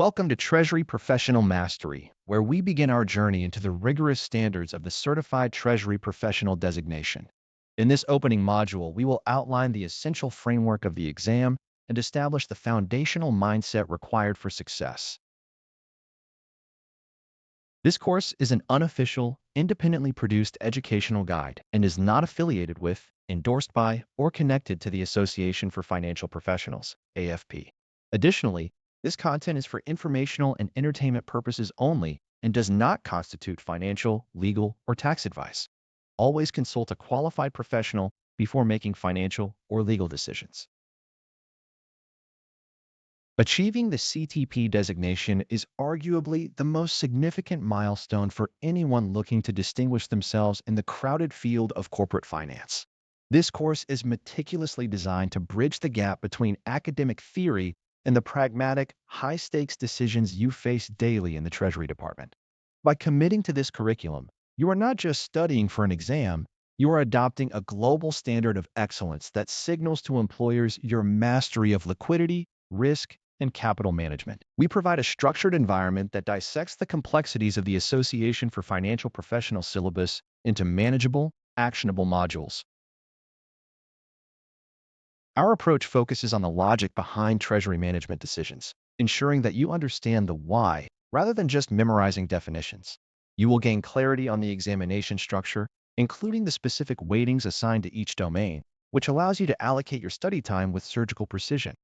Welcome to Treasury Professional Mastery, where we begin our journey into the rigorous standards of the Certified Treasury Professional designation. In this opening module, we will outline the essential framework of the exam and establish the foundational mindset required for success. This course is an unofficial, independently produced educational guide and is not affiliated with, endorsed by, or connected to the Association for Financial Professionals, AFP. Additionally, this content is for informational and entertainment purposes only and does not constitute financial, legal, or tax advice. Always consult a qualified professional before making financial or legal decisions. Achieving the CTP designation is arguably the most significant milestone for anyone looking to distinguish themselves in the crowded field of corporate finance. This course is meticulously designed to bridge the gap between academic theory and the pragmatic, high-stakes decisions you face daily in the Treasury Department. By committing to this curriculum, you are not just studying for an exam, you are adopting a global standard of excellence that signals to employers your mastery of liquidity, risk, and capital management. We provide a structured environment that dissects the complexities of the Association for Financial Professionals syllabus into manageable, actionable modules. Our approach focuses on the logic behind Treasury management decisions, ensuring that you understand the why rather than just memorizing definitions. You will gain clarity on the examination structure, including the specific weightings assigned to each domain, which allows you to allocate your study time with surgical precision.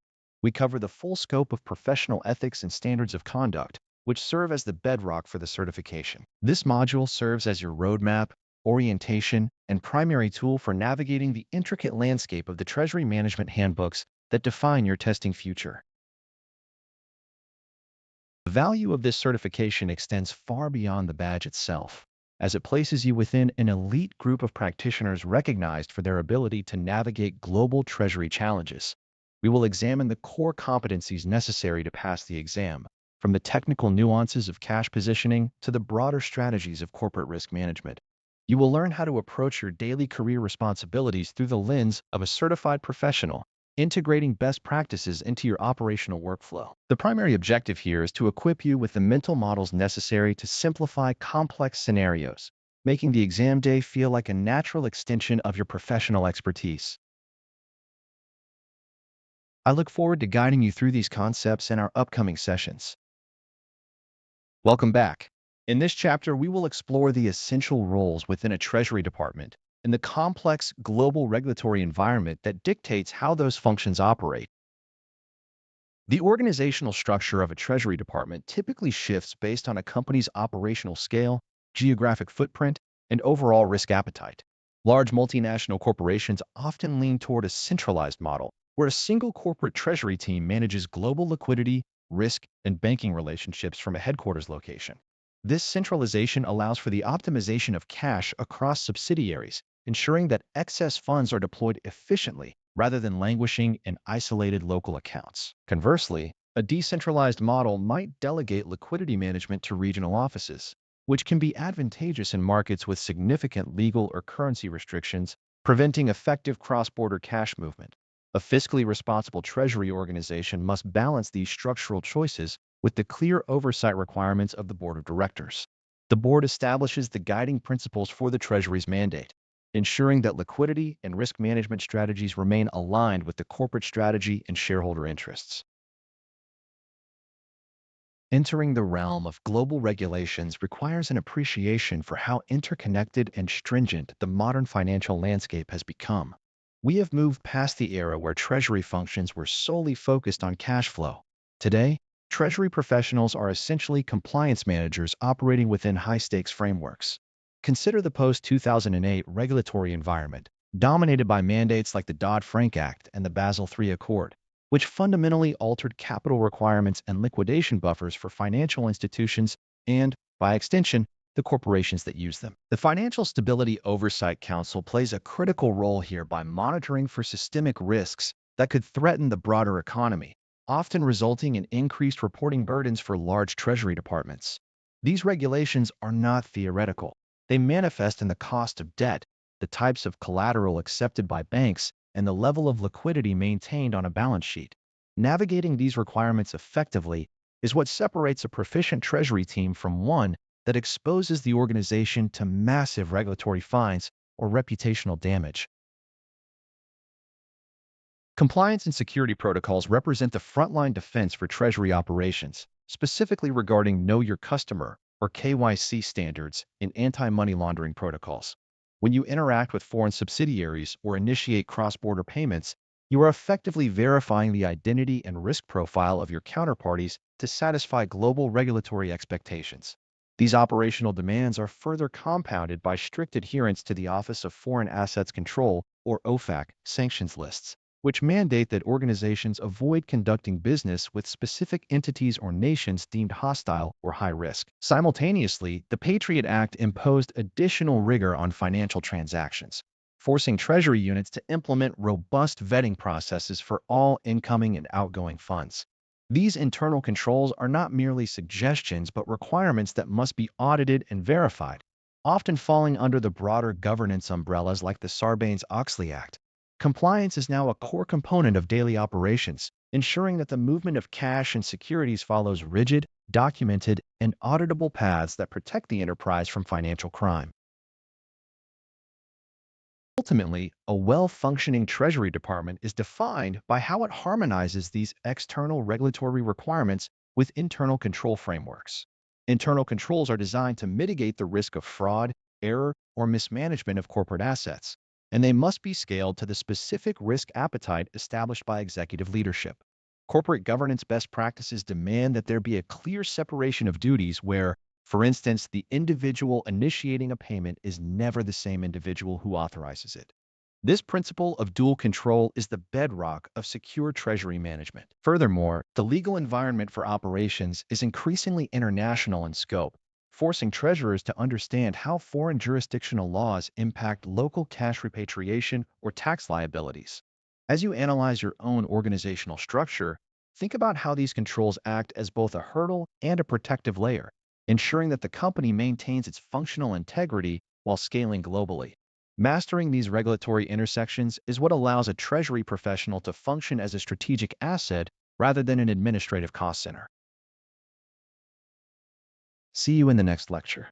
We cover the full scope of professional ethics and standards of conduct, which serve as the bedrock for the certification. This module serves as your roadmap, orientation, and primary tool for navigating the intricate landscape of the Treasury management handbooks that define your testing future. The value of this certification extends far beyond the badge itself, as it places you within an elite group of practitioners recognized for their ability to navigate global Treasury challenges. We will examine the core competencies necessary to pass the exam, from the technical nuances of cash positioning to the broader strategies of corporate risk management. You will learn how to approach your daily career responsibilities through the lens of a certified professional, integrating best practices into your operational workflow. The primary objective here is to equip you with the mental models necessary to simplify complex scenarios, making the exam day feel like a natural extension of your professional expertise. I look forward to guiding you through these concepts in our upcoming sessions. Welcome back. In this chapter, we will explore the essential roles within a Treasury department and the complex global regulatory environment that dictates how those functions operate. The organizational structure of a Treasury department typically shifts based on a company's operational scale, geographic footprint, and overall risk appetite. Large multinational corporations often lean toward a centralized model, where a single corporate treasury team manages global liquidity, risk, and banking relationships from a headquarters location. This centralization allows for the optimization of cash across subsidiaries, ensuring that excess funds are deployed efficiently rather than languishing in isolated local accounts. Conversely, a decentralized model might delegate liquidity management to regional offices, which can be advantageous in markets with significant legal or currency restrictions, preventing effective cross-border cash movement. A fiscally responsible Treasury organization must balance these structural choices with the clear oversight requirements of the Board of Directors. The Board establishes the guiding principles for the Treasury's mandate, ensuring that liquidity and risk management strategies remain aligned with the corporate strategy and shareholder interests. Entering the realm of global regulations requires an appreciation for how interconnected and stringent the modern financial landscape has become. We have moved past the era where Treasury functions were solely focused on cash flow. Today, Treasury professionals are essentially compliance managers operating within high-stakes frameworks. Consider the post-2008 regulatory environment, dominated by mandates like the Dodd-Frank Act and the Basel III Accord, which fundamentally altered capital requirements and liquidation buffers for financial institutions and, by extension, the corporations that use them. The Financial Stability Oversight Council plays a critical role here by monitoring for systemic risks that could threaten the broader economy, often resulting in increased reporting burdens for large Treasury departments. These regulations are not theoretical. They manifest in the cost of debt, the types of collateral accepted by banks, and the level of liquidity maintained on a balance sheet. Navigating these requirements effectively is what separates a proficient Treasury team from one that exposes the organization to massive regulatory fines or reputational damage. Compliance and security protocols represent the frontline defense for Treasury operations, specifically regarding Know Your Customer or KYC standards in anti-money laundering protocols. When you interact with foreign subsidiaries or initiate cross-border payments, you are effectively verifying the identity and risk profile of your counterparties to satisfy global regulatory expectations. These operational demands are further compounded by strict adherence to the Office of Foreign Assets Control, or OFAC, sanctions lists, which mandate that organizations avoid conducting business with specific entities or nations deemed hostile or high risk. Simultaneously, the Patriot Act imposed additional rigor on financial transactions, forcing Treasury units to implement robust vetting processes for all incoming and outgoing funds. These internal controls are not merely suggestions but requirements that must be audited and verified, often falling under the broader governance umbrellas like the Sarbanes-Oxley Act. Compliance is now a core component of daily operations, ensuring that the movement of cash and securities follows rigid, documented, and auditable paths that protect the enterprise from financial crime. Ultimately, a well-functioning Treasury Department is defined by how it harmonizes these external regulatory requirements with internal control frameworks. Internal controls are designed to mitigate the risk of fraud, error, or mismanagement of corporate assets, and they must be scaled to the specific risk appetite established by executive leadership. Corporate governance best practices demand that there be a clear separation of duties where, for instance, the individual initiating a payment is never the same individual who authorizes it. This principle of dual control is the bedrock of secure treasury management. Furthermore, the legal environment for operations is increasingly international in scope, forcing treasurers to understand how foreign jurisdictional laws impact local cash repatriation or tax liabilities. As you analyze your own organizational structure, think about how these controls act as both a hurdle and a protective layer, ensuring that the company maintains its functional integrity while scaling globally. Mastering these regulatory intersections is what allows a treasury professional to function as a strategic asset rather than an administrative cost center. See you in the next lecture.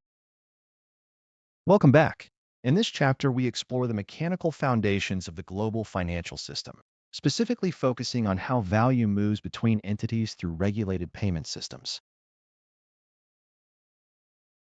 Welcome back. In this chapter, we explore the mechanical foundations of the global financial system, specifically focusing on how value moves between entities through regulated payment systems.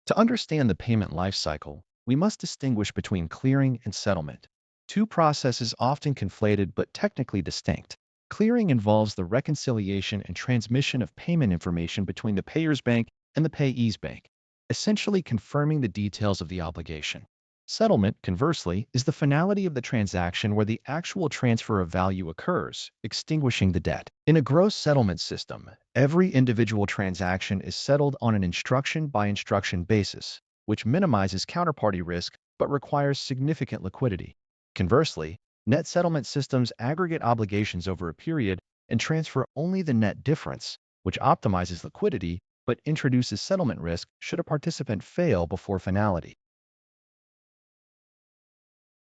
To understand the payment lifecycle, we must distinguish between clearing and settlement, two processes often conflated but technically distinct. Clearing involves the reconciliation and transmission of payment information between the payer's bank and the payee's bank, essentially confirming the details of the obligation. Settlement, conversely, is the finality of the transaction where the actual transfer of value occurs, extinguishing the debt. In a gross settlement system, every individual transaction is settled on an instruction-by-instruction basis, which minimizes counterparty risk but requires significant liquidity. Conversely, net settlement systems aggregate obligations over a period and transfer only the net difference, which optimizes liquidity but introduces settlement risk should a participant fail before finality.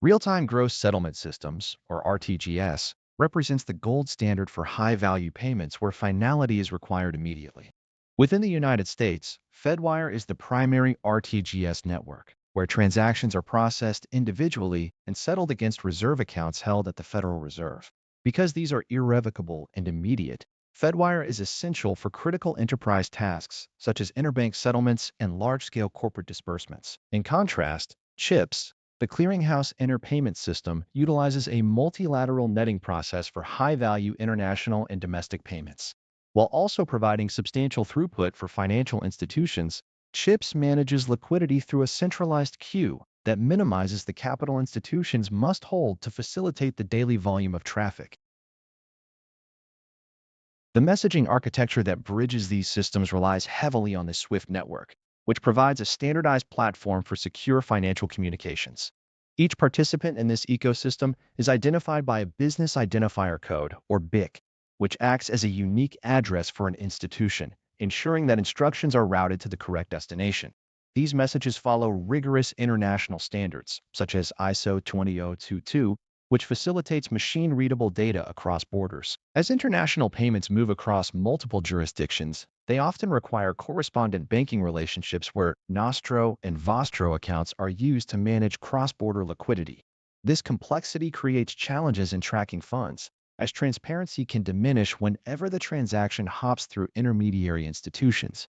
Real-time gross settlement systems, or RTGS, represents the gold standard for high-value payments where finality is required immediately. Within the United States, Fedwire is the primary RTGS network, where transactions are processed individually and settled against reserve accounts held at the Federal Reserve. Because these are irrevocable and immediate, Fedwire is essential for critical enterprise tasks such as interbank settlements and large-scale corporate disbursements. In contrast, CHIPS, the clearinghouse interpayment system, utilizes a multilateral netting process for high-value international and domestic payments. While also providing substantial throughput for financial institutions, CHIPS manages liquidity through a centralized queue that minimizes the capital institutions must hold to facilitate the daily volume of traffic. The messaging architecture that bridges these systems relies heavily on the SWIFT network, which provides a standardized platform for secure financial communications. Each participant in this ecosystem is identified by a Business Identifier Code, or BIC, which acts as a unique address for an institution, ensuring that instructions are routed to the correct destination. These messages follow rigorous international standards, such as ISO 20022, which facilitates machine-readable data across borders. As international payments move across multiple jurisdictions, They often require correspondent banking relationships where nostro and vostro accounts are used to manage cross-border liquidity. This complexity creates challenges in tracking funds, as transparency can diminish whenever the transaction hops through intermediary institutions.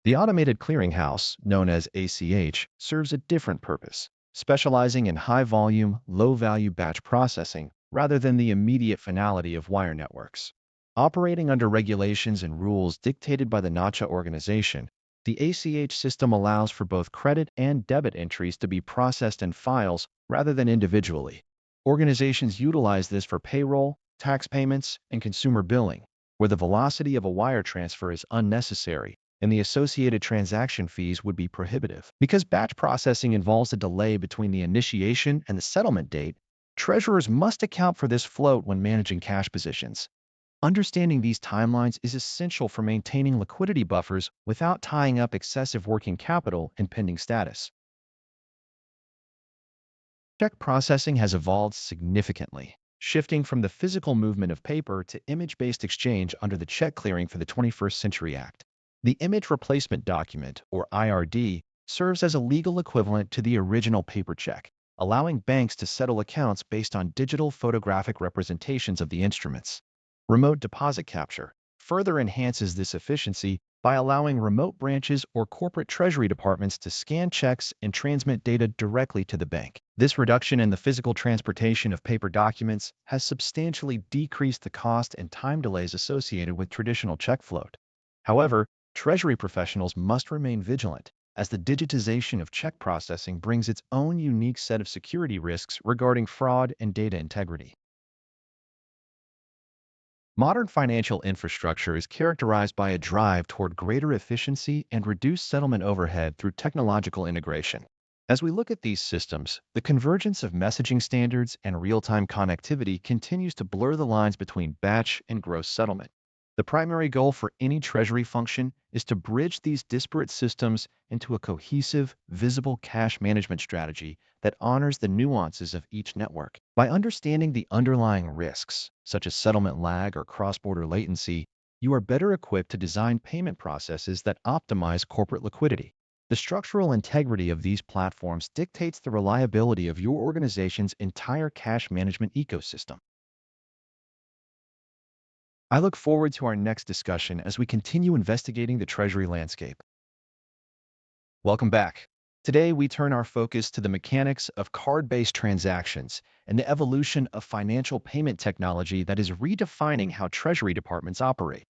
The automated clearinghouse, known as ACH, serves a different purpose, specializing in high-volume, low-value batch processing rather than the immediate finality of wire networks. Operating under regulations and rules dictated by the NACHA organization, the ACH system allows for both credit and debit entries to be processed in files rather than individually. Organizations utilize this for payroll, tax payments, and consumer billing, where the velocity of a wire transfer is unnecessary and the associated transaction fees would be prohibitive. Because batch processing involves a delay between the initiation and the settlement date, treasurers must account for this float when managing cash positions. Understanding these timelines is essential for maintaining liquidity buffers without tying up excessive working capital in pending status. Check processing has evolved significantly, shifting from the physical movement of paper to image-based exchange under the Check Clearing for the 21st Century Act. The Image Replacement Document, or IRD, serves as a legal equivalent to the original paper check, allowing banks to settle accounts based on digital photographic representations of the instruments. Remote deposit capture further enhances this efficiency by allowing remote branches or corporate treasury departments to scan checks and transmit data directly to the bank. This reduction in the physical transportation of paper documents has substantially decreased the cost and time delays associated with traditional check float. However, Treasury professionals must remain vigilant, as the digitization of check processing brings its own unique set of security risks regarding fraud and data integrity. Modern financial infrastructure is characterized by a drive toward greater efficiency and reduced settlement overhead through technological integration. As we look at these systems, the convergence of messaging standards and real-time connectivity continues to blur the lines between batch and gross settlement. The primary goal for any treasury function is to bridge these disparate systems into a cohesive, visible cash management strategy that honors the nuances of each network. By understanding the underlying risks, such as settlement lag or cross-border latency, you are better equipped to design payment processes that optimize corporate liquidity. The structural integrity of these platforms dictates the reliability of your organization's entire cash management ecosystem. I look forward to our next discussion as we continue investigating the Treasury landscape. Welcome back. Today, we turn our focus to the mechanics of card-based transactions and the evolution of financial payment technology that is redefining how Treasury departments operate.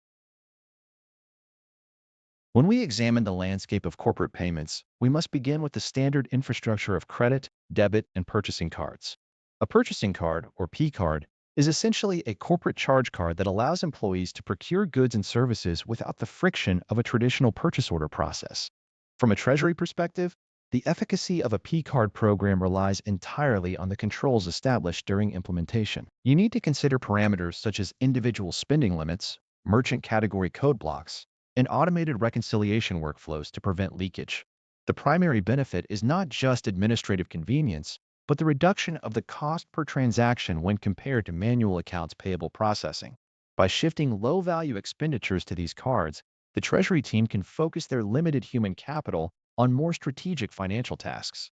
When we examine the landscape of corporate payments, we must begin with the standard infrastructure of credit, debit, and purchasing cards. A purchasing card, or P card, is essentially a corporate charge card that allows employees to procure goods and services without the friction of a traditional purchase order process. From a Treasury perspective, the efficacy of a P card program relies entirely on the controls established during implementation. You need to consider parameters such as individual spending limits, merchant category code blocks, and automated reconciliation workflows to prevent leakage. The primary benefit is not just administrative convenience, but the reduction of the cost per transaction when compared to manual accounts payable processing. By shifting low-value expenditures to these cards, the Treasury team can focus their limited human capital on more strategic financial tasks.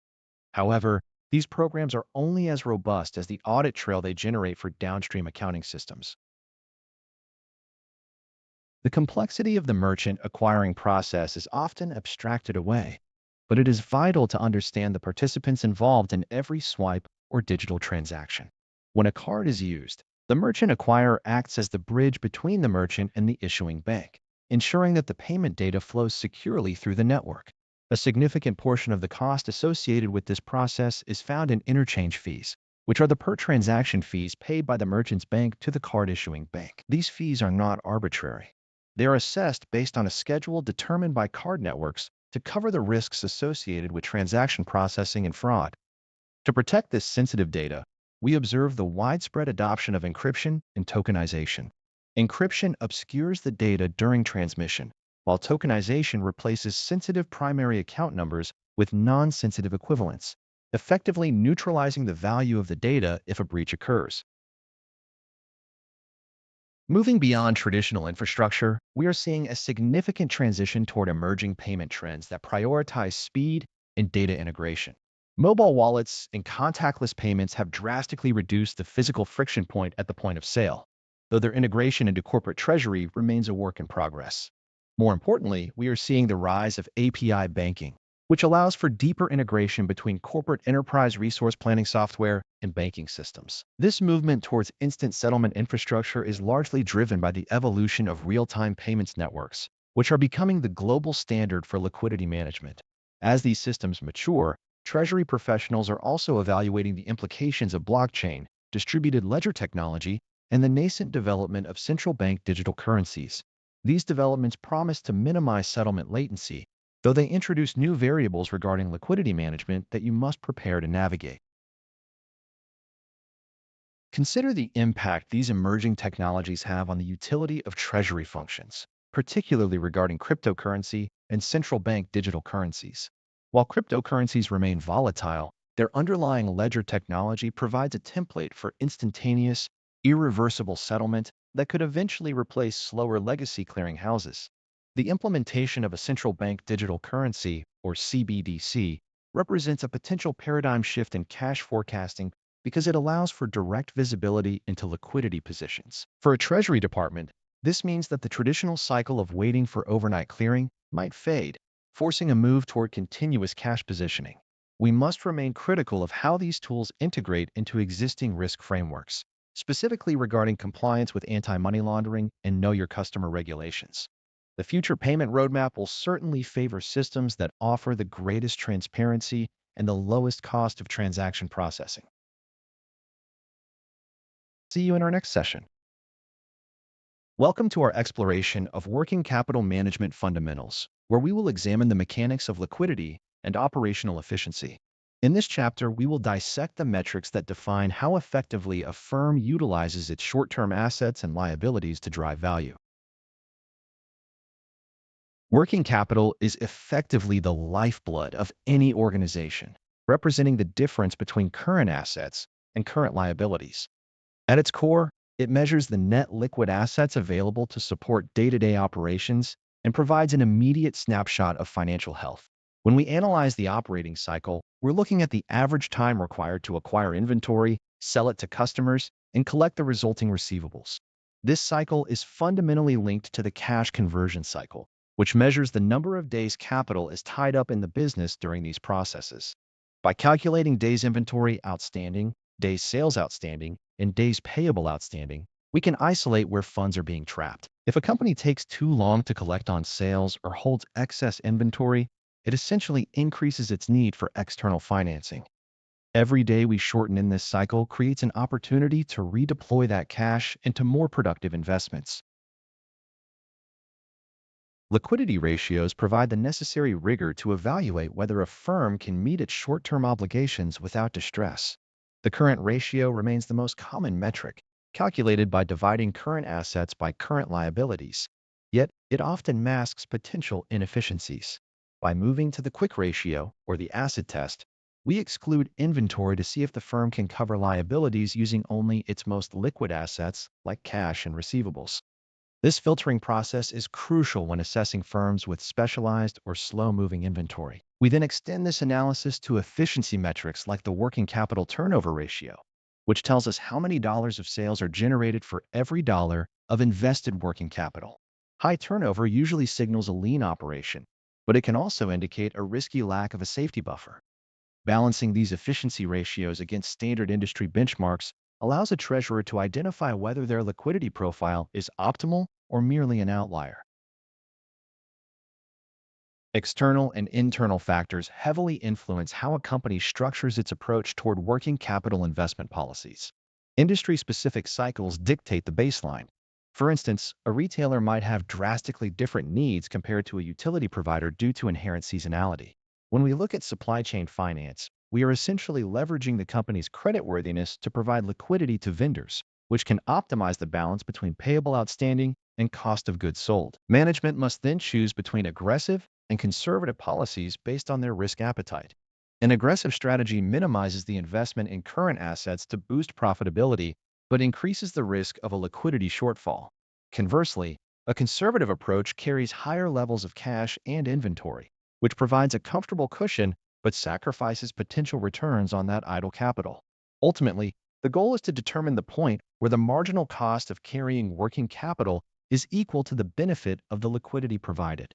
However, these programs are only as robust as the audit trail they generate for downstream accounting systems. The complexity of the merchant acquiring process is often abstracted away, but it is vital to understand the participants involved in every swipe or digital transaction. When a card is used, the merchant acquirer acts as the bridge between the merchant and the issuing bank, ensuring that the payment data flows securely through the network. A significant portion of the cost associated with this process is found in interchange fees, which are the per-transaction fees paid by the merchant's bank to the card-issuing bank. These fees are not arbitrary. They are assessed based on a schedule determined by card networks to cover the risks associated with transaction processing and fraud. To protect this sensitive data, we observe the widespread adoption of encryption and tokenization. Encryption obscures the data during transmission, while tokenization replaces sensitive primary account numbers with non-sensitive equivalents, effectively neutralizing the value of the data if a breach occurs. Moving beyond traditional infrastructure, we are seeing a significant transition toward emerging payment trends that prioritize speed and data integration. Mobile wallets and contactless payments have drastically reduced the physical friction point at the point of sale, though their integration into corporate treasury remains a work in progress. More importantly, we are seeing the rise of API banking, which allows for deeper integration between corporate enterprise resource planning software and banking systems. This movement towards instant settlement infrastructure is largely driven by the evolution of real-time payments networks, which are becoming the global standard for liquidity management. As these systems mature, Treasury professionals are also evaluating the implications of blockchain, distributed ledger technology, and the nascent development of central bank digital currencies. These developments promise to minimize settlement latency, though they introduce new variables regarding liquidity management that you must prepare to navigate. Consider the impact these emerging technologies have on the utility of treasury functions, particularly regarding cryptocurrency and central bank digital currencies. While cryptocurrencies remain volatile, their underlying ledger technology provides a template for instantaneous, irreversible settlement that could eventually replace slower legacy clearinghouses. The implementation of a central bank digital currency, or CBDC, represents a potential paradigm shift in cash forecasting because it allows for direct visibility into liquidity positions. For a Treasury department, this means that the traditional cycle of waiting for overnight clearing might fade, forcing a move toward continuous cash positioning. We must remain critical of how these tools integrate into existing risk frameworks, specifically regarding compliance with anti-money laundering and know your customer regulations. The future payment roadmap will certainly favor systems that offer the greatest transparency and the lowest cost of transaction processing. See you in our next session. Welcome to our exploration of working capital management fundamentals, where we will examine the mechanics of liquidity and operational efficiency. In this chapter, we will dissect the metrics that define how effectively a firm utilizes its short-term assets and liabilities to drive value. Working capital is effectively the lifeblood of any organization, representing the difference between current assets and current liabilities. At its core, it measures the net liquid assets available to support day-to-day operations and provides an immediate snapshot of financial health. When we analyze the operating cycle, we're looking at the average time required to acquire inventory, sell it to customers, and collect the resulting receivables. This cycle is fundamentally linked to the cash conversion cycle, which measures the number of days capital is tied up in the business during these processes. By calculating days inventory outstanding, days sales outstanding, and days payable outstanding, we can isolate where funds are being trapped. If a company takes too long to collect on sales or holds excess inventory, it essentially increases its need for external financing. Every day we shorten in this cycle creates an opportunity to redeploy that cash into more productive investments. Liquidity ratios provide the necessary rigor to evaluate whether a firm can meet its short-term obligations without distress. The current ratio remains the most common metric, calculated by dividing current assets by current liabilities, yet it often masks potential inefficiencies. By moving to the quick ratio, or the acid test, we exclude inventory to see if the firm can cover liabilities using only its most liquid assets like cash and receivables. This filtering process is crucial when assessing firms with specialized or slow-moving inventory. We then extend this analysis to efficiency metrics like the working capital turnover ratio, which tells us how many dollars of sales are generated for every dollar of invested working capital. High turnover usually signals a lean operation, but it can also indicate a risky lack of a safety buffer. Balancing these efficiency ratios against standard industry benchmarks allows a treasurer to identify whether their liquidity profile is optimal or merely an outlier. External and internal factors heavily influence how a company structures its approach toward working capital investment policies. Industry-specific cycles dictate the baseline. For instance, a retailer might have drastically different needs compared to a utility provider due to inherent seasonality. When we look at supply chain finance, we are essentially leveraging the company's creditworthiness to provide liquidity to vendors, which can optimize the balance between payable outstanding and cost of goods sold. Management must then choose between aggressive and conservative policies based on their risk appetite. An aggressive strategy minimizes the investment in current assets to boost profitability, but increases the risk of a liquidity shortfall. Conversely, a conservative approach carries higher levels of cash and inventory, which provides a comfortable cushion but sacrifices potential returns on that idle capital. Ultimately, the goal is to determine the point where the marginal cost of carrying working capital is equal to the benefit of the liquidity provided.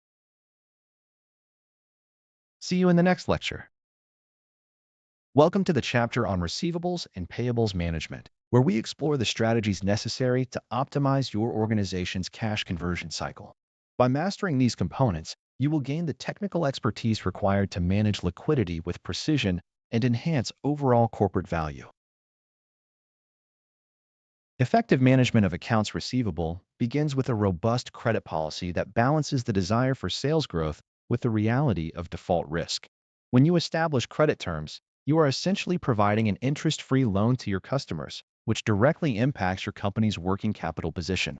See you in the next lecture. Welcome to the chapter on receivables and payables management, where we explore the strategies necessary to optimize your organization's cash conversion cycle. By mastering these components, you will gain the technical expertise required to manage liquidity with precision and enhance overall corporate value. Effective management of accounts receivable begins with a robust credit policy that balances the desire for sales growth with the reality of default risk. When you establish credit terms, you are essentially providing an interest-free loan to your customers, which directly impacts your company's working capital position.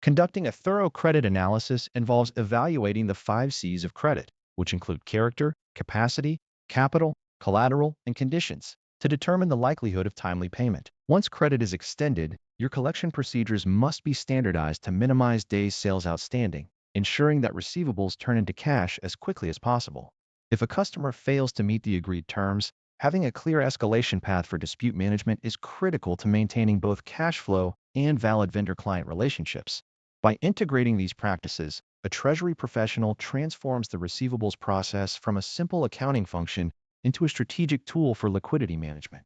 Conducting a thorough credit analysis involves evaluating the 5 C's of credit, which include character, capacity, capital, collateral, and conditions, to determine the likelihood of timely payment. Once credit is extended, your collection procedures must be standardized to minimize days sales outstanding, ensuring that receivables turn into cash as quickly as possible. If a customer fails to meet the agreed terms, having a clear escalation path for dispute management is critical to maintaining both cash flow and valid vendor-client relationships. By integrating these practices, a treasury professional transforms the receivables process from a simple accounting function into a strategic tool for liquidity management.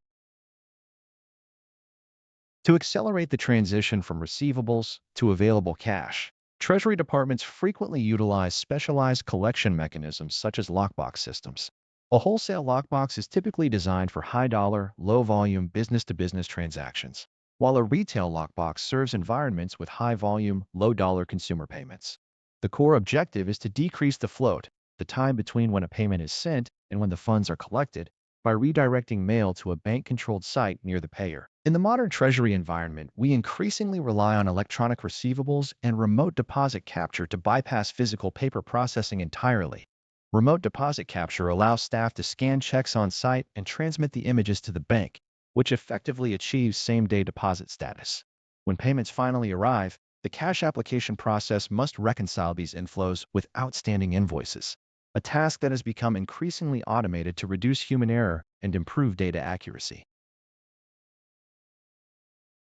To accelerate the transition from receivables to available cash, Treasury departments frequently utilize specialized collection mechanisms such as lockbox systems. A wholesale lockbox is typically designed for high-dollar, low-volume business-to-business transactions, while a retail lockbox serves environments with high-volume, low-dollar consumer payments. The core objective is to decrease the float, the time between when a payment is sent and when the funds are collected, by redirecting mail to a bank-controlled site near the payer. In the modern treasury environment, we increasingly rely on electronic receivables and remote deposit capture to bypass physical paper processing entirely. Remote deposit capture allows staff to scan checks on site and transmit the images to the bank, which effectively achieves same-day deposit status. When payments finally arrive, the cash application process must reconcile these inflows with outstanding invoices, a task that has become increasingly automated to reduce human error and improve data accuracy.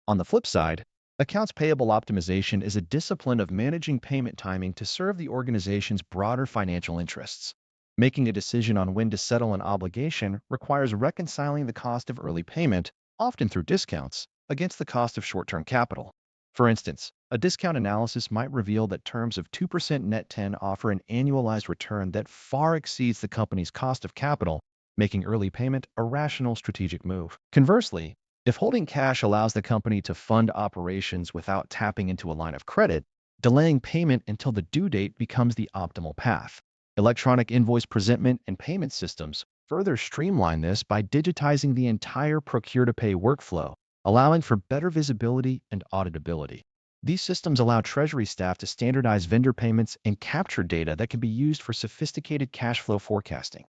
On the flip side, accounts payable optimization is a discipline of managing payment timing to serve the organization's broader financial interests. Making a decision on when to settle an obligation requires reconciling the cost of early payment, often through discounts, against the cost of short-term capital. For instance, a discount analysis might reveal that terms of 2% net 10 offer an annualized return that far exceeds the company's cost of capital, making early payment a rational strategic move. Conversely, if holding cash allows the company to fund operations without tapping into a line of credit, delaying payment until the due date becomes the optimal path. Electronic invoice presentment and payment systems further streamline this by digitizing the entire procure-to-pay workflow, allowing for better visibility and auditability. These systems allow Treasury staff to standardize vendor payments and capture data that can be used for sophisticated cash flow forecasting.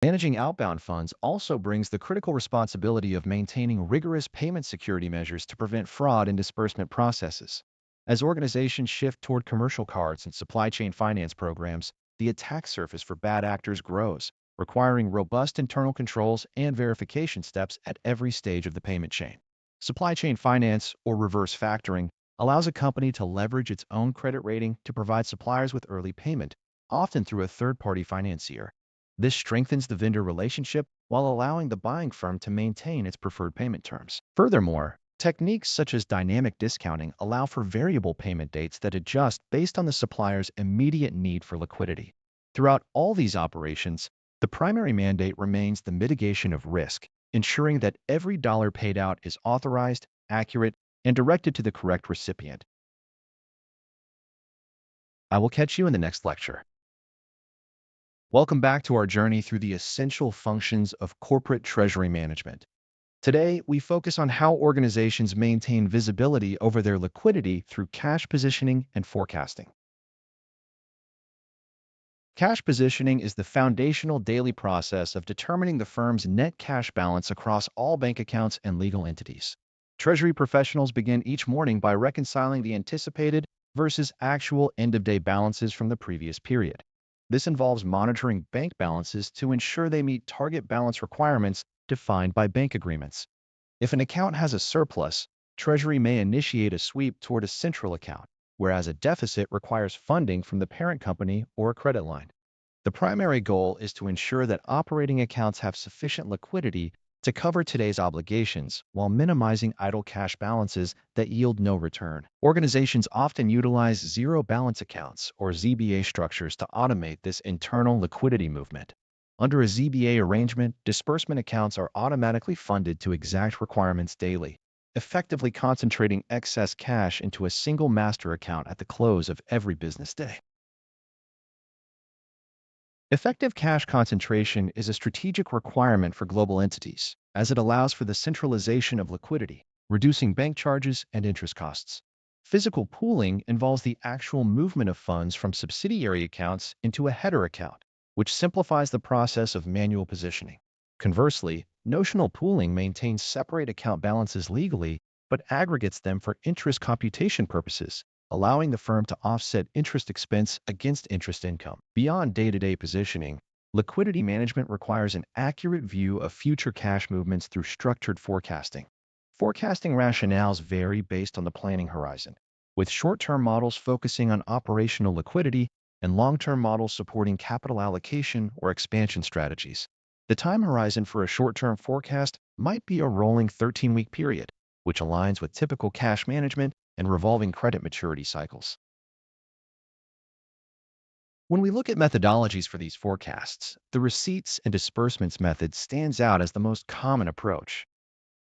Managing outbound funds also brings the critical responsibility of maintaining rigorous payment security measures to prevent fraud in disbursement processes. As organizations shift toward commercial cards and supply chain finance programs, the attack surface for bad actors grows, requiring robust internal controls and verification steps at every stage of the payment chain. Supply chain finance, or reverse factoring, allows a company to leverage its own credit rating to provide suppliers with early payment, often through a third-party financier. This strengthens the vendor relationship while allowing the buying firm to maintain its preferred payment terms. Furthermore, techniques such as dynamic discounting allow for variable payment dates that adjust based on the supplier's immediate need for liquidity. Throughout all these operations, the primary mandate remains the mitigation of risk, ensuring that every dollar paid out is authorized, accurate, and directed to the correct recipient. I will catch you in the next lecture. Welcome back to our journey through the essential functions of corporate treasury management. Today, we focus on how organizations maintain visibility over their liquidity through cash positioning and forecasting. Cash positioning is the foundational daily process of determining the firm's net cash balance across all bank accounts and legal entities. Treasury professionals begin each morning by reconciling the anticipated versus actual end-of-day balances from the previous period. This involves monitoring bank balances to ensure they meet target balance requirements defined by bank agreements. If an account has a surplus, Treasury may initiate a sweep toward a central account, whereas a deficit requires funding from the parent company or a credit line. The primary goal is to ensure that operating accounts have sufficient liquidity to cover today's obligations while minimizing idle cash balances that yield no return. Organizations often utilize zero balance accounts or ZBA structures to automate this internal liquidity movement. Under a ZBA arrangement, disbursement accounts are automatically funded to exact requirements daily, effectively concentrating excess cash into a single master account at the close of every business day. Effective cash concentration is a strategic requirement for global entities, as it allows for the centralization of liquidity, reducing bank charges and interest costs. Physical pooling involves the actual movement of funds from subsidiary accounts into a header account, which simplifies the process of manual positioning. Conversely, notional pooling maintains separate account balances legally, but aggregates them for interest computation purposes, allowing the firm to offset interest expense against interest income. Beyond day-to-day positioning, liquidity management requires an accurate view of future cash movements through structured forecasting. Forecasting rationales vary based on the planning horizon, with short-term models focusing on operational liquidity and long-term models supporting capital allocation or expansion strategies. The time horizon for a short-term forecast might be a rolling 13-week period, which aligns with typical cash management and revolving credit maturity cycles. When we look at methodologies for these forecasts, the receipts and disbursements method stands out as the most common approach.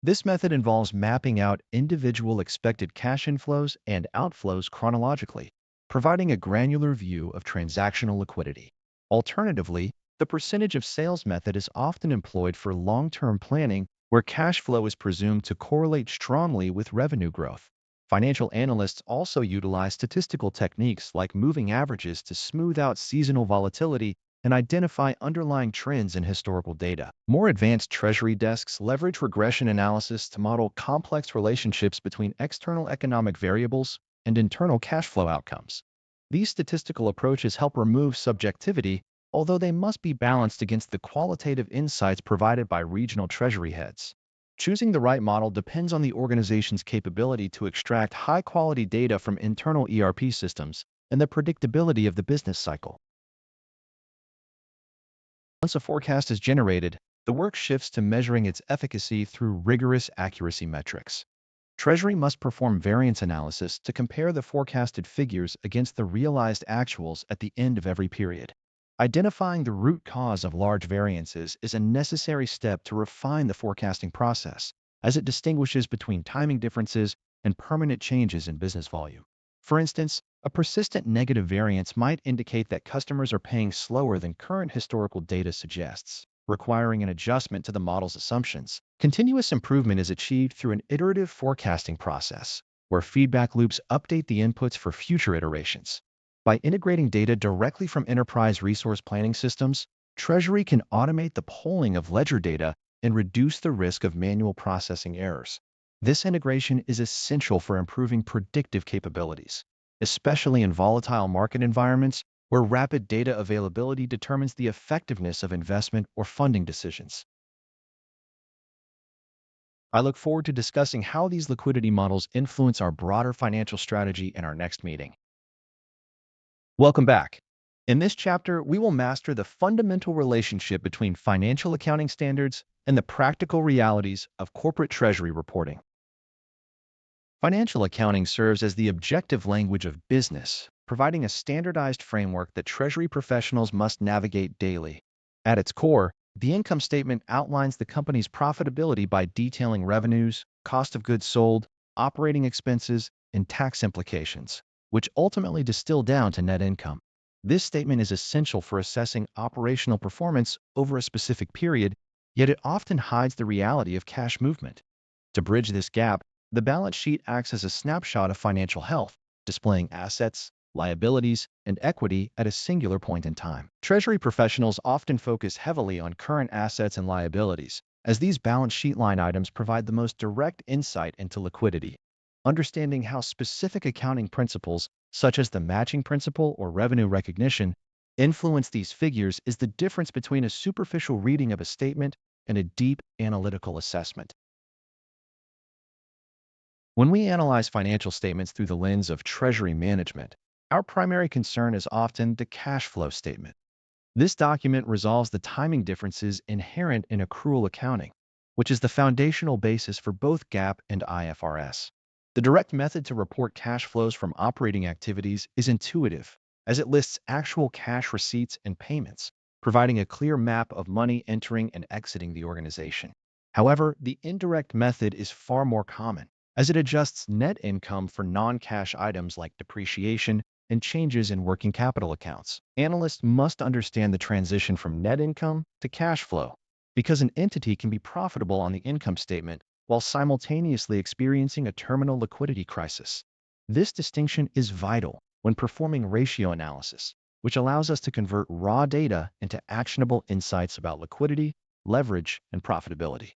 This method involves mapping out individual expected cash inflows and outflows chronologically, providing a granular view of transactional liquidity. Alternatively, the percentage of sales method is often employed for long-term planning where cash flow is presumed to correlate strongly with revenue growth. Financial analysts also utilize statistical techniques like moving averages to smooth out seasonal volatility and identify underlying trends in historical data. More advanced Treasury desks leverage regression analysis to model complex relationships between external economic variables and internal cash flow outcomes. These statistical approaches help remove subjectivity, although they must be balanced against the qualitative insights provided by regional Treasury heads. Choosing the right model depends on the organization's capability to extract high-quality data from internal ERP systems and the predictability of the business cycle. Once a forecast is generated, the work shifts to measuring its efficacy through rigorous accuracy metrics. Treasury must perform variance analysis to compare the forecasted figures against the realized actuals at the end of every period. Identifying the root cause of large variances is a necessary step to refine the forecasting process, as it distinguishes between timing differences and permanent changes in business volume. For instance, a persistent negative variance might indicate that customers are paying slower than current historical data suggests, requiring an adjustment to the model's assumptions. Continuous improvement is achieved through an iterative forecasting process, where feedback loops update the inputs for future iterations. By integrating data directly from enterprise resource planning systems, Treasury can automate the polling of ledger data and reduce the risk of manual processing errors. This integration is essential for improving predictive capabilities, especially in volatile market environments where rapid data availability determines the effectiveness of investment or funding decisions. I look forward to discussing how these liquidity models influence our broader financial strategy in our next meeting. Welcome back. In this chapter, we will master the fundamental relationship between financial accounting standards and the practical realities of corporate treasury reporting. Financial accounting serves as the objective language of business, providing a standardized framework that treasury professionals must navigate daily. At its core, the income statement outlines the company's profitability by detailing revenues, cost of goods sold, operating expenses, and tax implications, which ultimately distill down to net income. This statement is essential for assessing operational performance over a specific period, yet it often hides the reality of cash movement. To bridge this gap, the balance sheet acts as a snapshot of financial health, displaying assets, liabilities, and equity at a singular point in time. Treasury professionals often focus heavily on current assets and liabilities, as these balance sheet line items provide the most direct insight into liquidity. Understanding how specific accounting principles, such as the matching principle or revenue recognition, influence these figures is the difference between a superficial reading of a statement and a deep analytical assessment. When we analyze financial statements through the lens of treasury management, our primary concern is often the cash flow statement. This document resolves the timing differences inherent in accrual accounting, which is the foundational basis for both GAAP and IFRS. The direct method to report cash flows from operating activities is intuitive, as it lists actual cash receipts and payments, providing a clear map of money entering and exiting the organization. However, the indirect method is far more common, as it adjusts net income for non-cash items like depreciation and changes in working capital accounts. Analysts must understand the transition from net income to cash flow, because an entity can be profitable on the income statement while simultaneously experiencing a terminal liquidity crisis. This distinction is vital when performing ratio analysis, which allows us to convert raw data into actionable insights about liquidity, leverage, and profitability.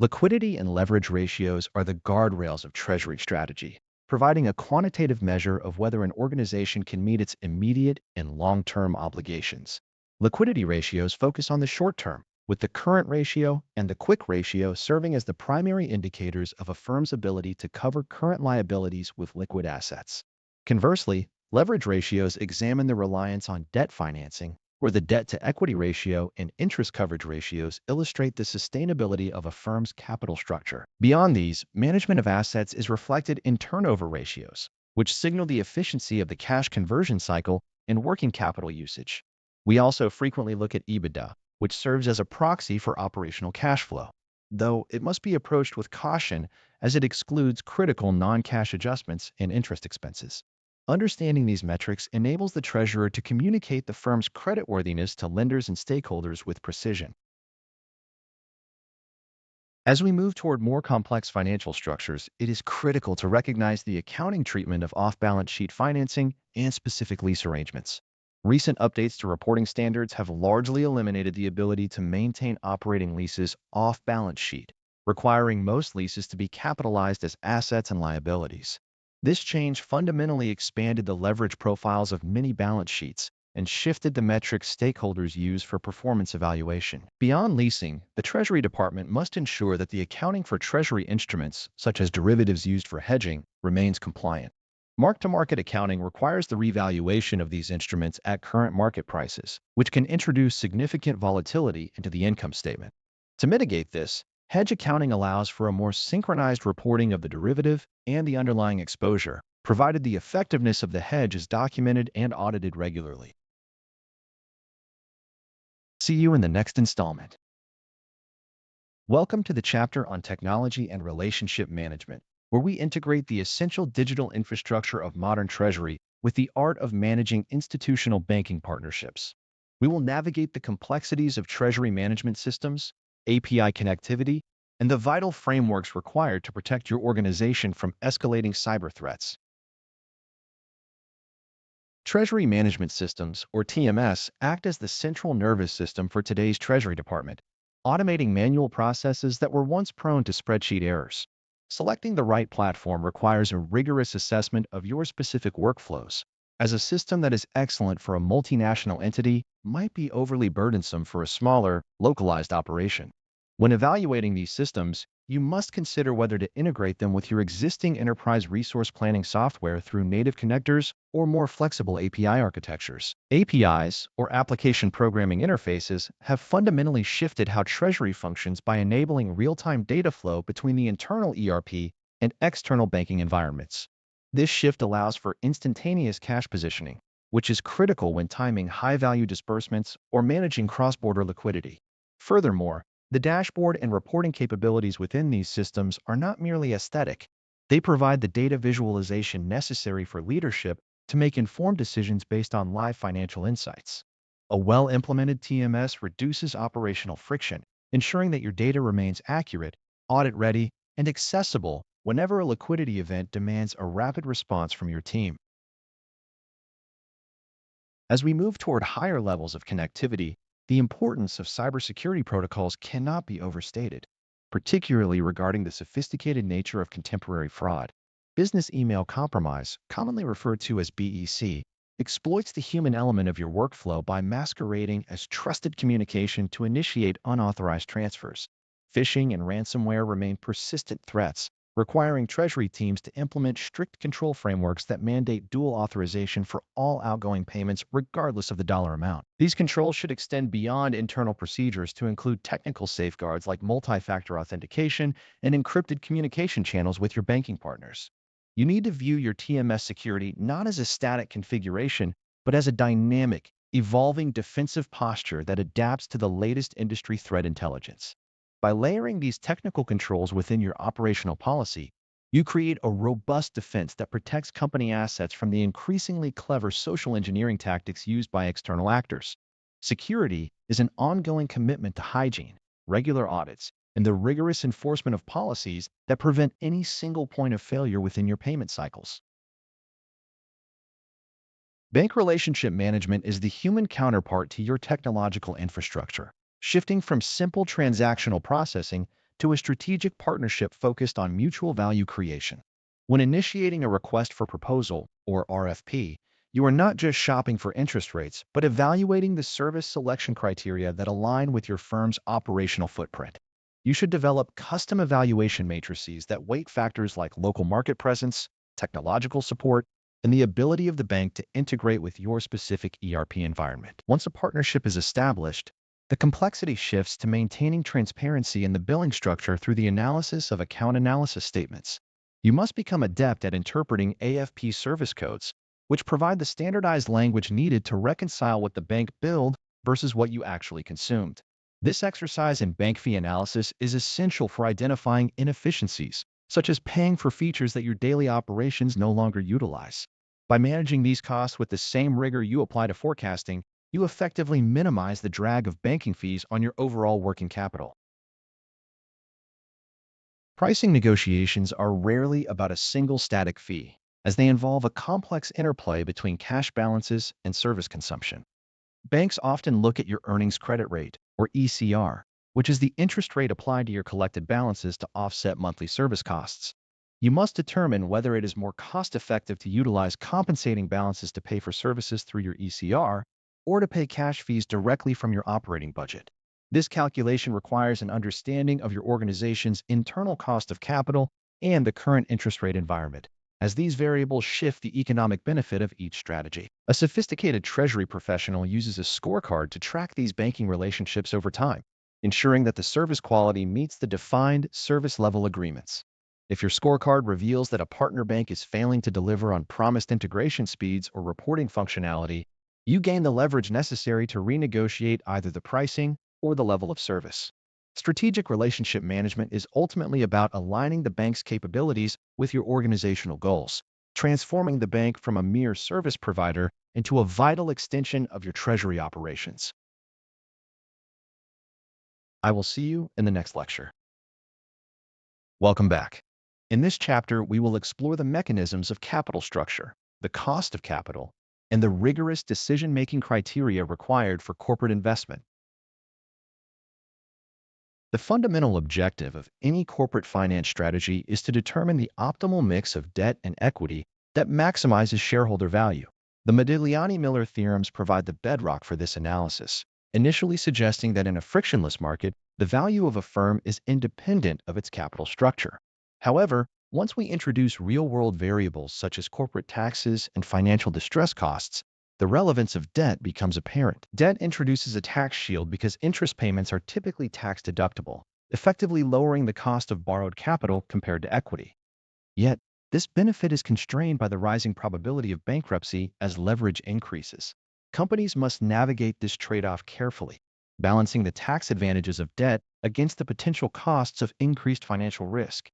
Liquidity and leverage ratios are the guardrails of Treasury strategy, providing a quantitative measure of whether an organization can meet its immediate and long-term obligations. Liquidity ratios focus on the short term, with the current ratio and the quick ratio serving as the primary indicators of a firm's ability to cover current liabilities with liquid assets. Conversely, leverage ratios examine the reliance on debt financing, where the debt-to-equity ratio and interest coverage ratios illustrate the sustainability of a firm's capital structure. Beyond these, management of assets is reflected in turnover ratios, which signal the efficiency of the cash conversion cycle and working capital usage. We also frequently look at EBITDA, which serves as a proxy for operational cash flow, though it must be approached with caution as it excludes critical non-cash adjustments and interest expenses. Understanding these metrics enables the treasurer to communicate the firm's creditworthiness to lenders and stakeholders with precision. As we move toward more complex financial structures, it is critical to recognize the accounting treatment of off-balance sheet financing and specific lease arrangements. Recent updates to reporting standards have largely eliminated the ability to maintain operating leases off-balance sheet, requiring most leases to be capitalized as assets and liabilities. This change fundamentally expanded the leverage profiles of many balance sheets and shifted the metrics stakeholders use for performance evaluation. Beyond leasing, the Treasury Department must ensure that the accounting for Treasury instruments, such as derivatives used for hedging, remains compliant. Mark-to-market accounting requires the revaluation of these instruments at current market prices, which can introduce significant volatility into the income statement. To mitigate this, hedge accounting allows for a more synchronized reporting of the derivative and the underlying exposure, provided the effectiveness of the hedge is documented and audited regularly. See you in the next installment. Welcome to the chapter on technology and relationship management, where we integrate the essential digital infrastructure of modern treasury with the art of managing institutional banking partnerships. We will navigate the complexities of treasury management systems, API connectivity, and the vital frameworks required to protect your organization from escalating cyber threats. Treasury management systems, or TMS, act as the central nervous system for today's Treasury Department, automating manual processes that were once prone to spreadsheet errors. Selecting the right platform requires a rigorous assessment of your specific workflows, as a system that is excellent for a multinational entity might be overly burdensome for a smaller, localized operation. When evaluating these systems, you must consider whether to integrate them with your existing enterprise resource planning software through native connectors or more flexible API architectures. APIs, or application programming interfaces, have fundamentally shifted how Treasury functions by enabling real-time data flow between the internal ERP and external banking environments. This shift allows for instantaneous cash positioning, which is critical when timing high-value disbursements or managing cross-border liquidity. Furthermore, the dashboard and reporting capabilities within these systems are not merely aesthetic. They provide the data visualization necessary for leadership to make informed decisions based on live financial insights. A well-implemented TMS reduces operational friction, ensuring that your data remains accurate, audit-ready, and accessible whenever a liquidity event demands a rapid response from your team. As we move toward higher levels of connectivity, The importance of cybersecurity protocols cannot be overstated, particularly regarding the sophisticated nature of contemporary fraud. Business email compromise, commonly referred to as BEC, exploits the human element of your workflow by masquerading as trusted communication to initiate unauthorized transfers. Phishing and ransomware remain persistent threats, requiring Treasury teams to implement strict control frameworks that mandate dual authorization for all outgoing payments regardless of the dollar amount. These controls should extend beyond internal procedures to include technical safeguards like multi-factor authentication and encrypted communication channels with your banking partners. You need to view your TMS security not as a static configuration, but as a dynamic, evolving defensive posture that adapts to the latest industry threat intelligence. By layering these technical controls within your operational policy, you create a robust defense that protects company assets from the increasingly clever social engineering tactics used by external actors. Security is an ongoing commitment to hygiene, regular audits, and the rigorous enforcement of policies that prevent any single point of failure within your payment cycles. Bank relationship management is the human counterpart to your technological infrastructure, shifting from simple transactional processing to a strategic partnership focused on mutual value creation. When initiating a request for proposal, or RFP, you are not just shopping for interest rates, but evaluating the service selection criteria that align with your firm's operational footprint. You should develop custom evaluation matrices that weight factors like local market presence, technological support, and the ability of the bank to integrate with your specific ERP environment. Once a partnership is established, the complexity shifts to maintaining transparency in the billing structure through the analysis of account analysis statements. You must become adept at interpreting AFP service codes, which provide the standardized language needed to reconcile what the bank billed versus what you actually consumed. This exercise in bank fee analysis is essential for identifying inefficiencies, such as paying for features that your daily operations no longer utilize. By managing these costs with the same rigor you apply to forecasting, you effectively minimize the drag of banking fees on your overall working capital. Pricing negotiations are rarely about a single static fee, as they involve a complex interplay between cash balances and service consumption. Banks often look at your earnings credit rate, or ECR, which is the interest rate applied to your collected balances to offset monthly service costs. You must determine whether it is more cost-effective to utilize compensating balances to pay for services through your ECR or to pay cash fees directly from your operating budget. This calculation requires an understanding of your organization's internal cost of capital and the current interest rate environment, as these variables shift the economic benefit of each strategy. A sophisticated treasury professional uses a scorecard to track these banking relationships over time, ensuring that the service quality meets the defined service level agreements. If your scorecard reveals that a partner bank is failing to deliver on promised integration speeds or reporting functionality, you gain the leverage necessary to renegotiate either the pricing or the level of service. Strategic relationship management is ultimately about aligning the bank's capabilities with your organizational goals, transforming the bank from a mere service provider into a vital extension of your treasury operations. I will see you in the next lecture. Welcome back. In this chapter, we will explore the mechanisms of capital structure, the cost of capital, and the rigorous decision-making criteria required for corporate investment. The fundamental objective of any corporate finance strategy is to determine the optimal mix of debt and equity that maximizes shareholder value. The Modigliani-Miller theorems provide the bedrock for this analysis, initially suggesting that in a frictionless market, the value of a firm is independent of its capital structure. However, once we introduce real-world variables such as corporate taxes and financial distress costs, the relevance of debt becomes apparent. Debt introduces a tax shield because interest payments are typically tax deductible, effectively lowering the cost of borrowed capital compared to equity. Yet, this benefit is constrained by the rising probability of bankruptcy as leverage increases. Companies must navigate this trade-off carefully, balancing the tax advantages of debt against the potential costs of increased financial risk.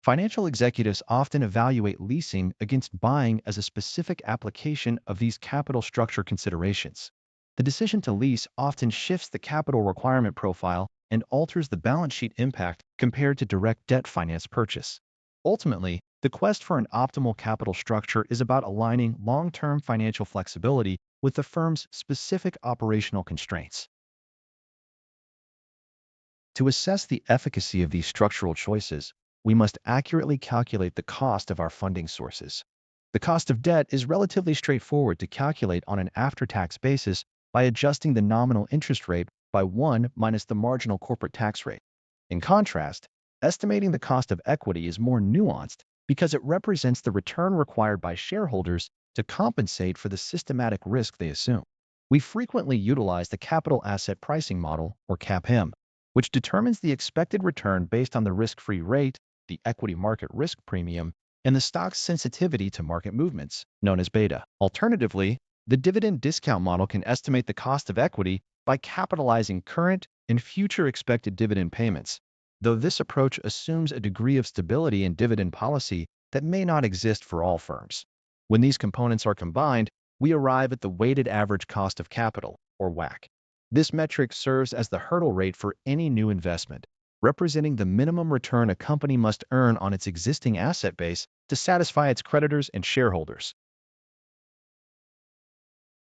Financial executives often evaluate leasing against buying as a specific application of these capital structure considerations. The decision to lease often shifts the capital requirement profile and alters the balance sheet impact compared to direct debt finance purchase. Ultimately, the quest for an optimal capital structure is about aligning long-term financial flexibility with the firm's specific operational constraints. To assess the efficacy of these structural choices, we must accurately calculate the cost of our funding sources. The cost of debt is relatively straightforward to calculate on an after-tax basis by adjusting the nominal interest rate by 1 minus the marginal corporate tax rate. In contrast, estimating the cost of equity is more nuanced because it represents the return required by shareholders to compensate for the systematic risk they assume. We frequently utilize the capital asset pricing model, or CAPM, which determines the expected return based on the risk-free rate, the equity market risk premium, and the stock's sensitivity to market movements, known as beta. Alternatively, the dividend discount model can estimate the cost of equity by capitalizing current and future expected dividend payments, though this approach assumes a degree of stability in dividend policy that may not exist for all firms. When these components are combined, we arrive at the weighted average cost of capital, or WACC. This metric serves as the hurdle rate for any new investment, representing the minimum return a company must earn on its existing asset base to satisfy its creditors and shareholders.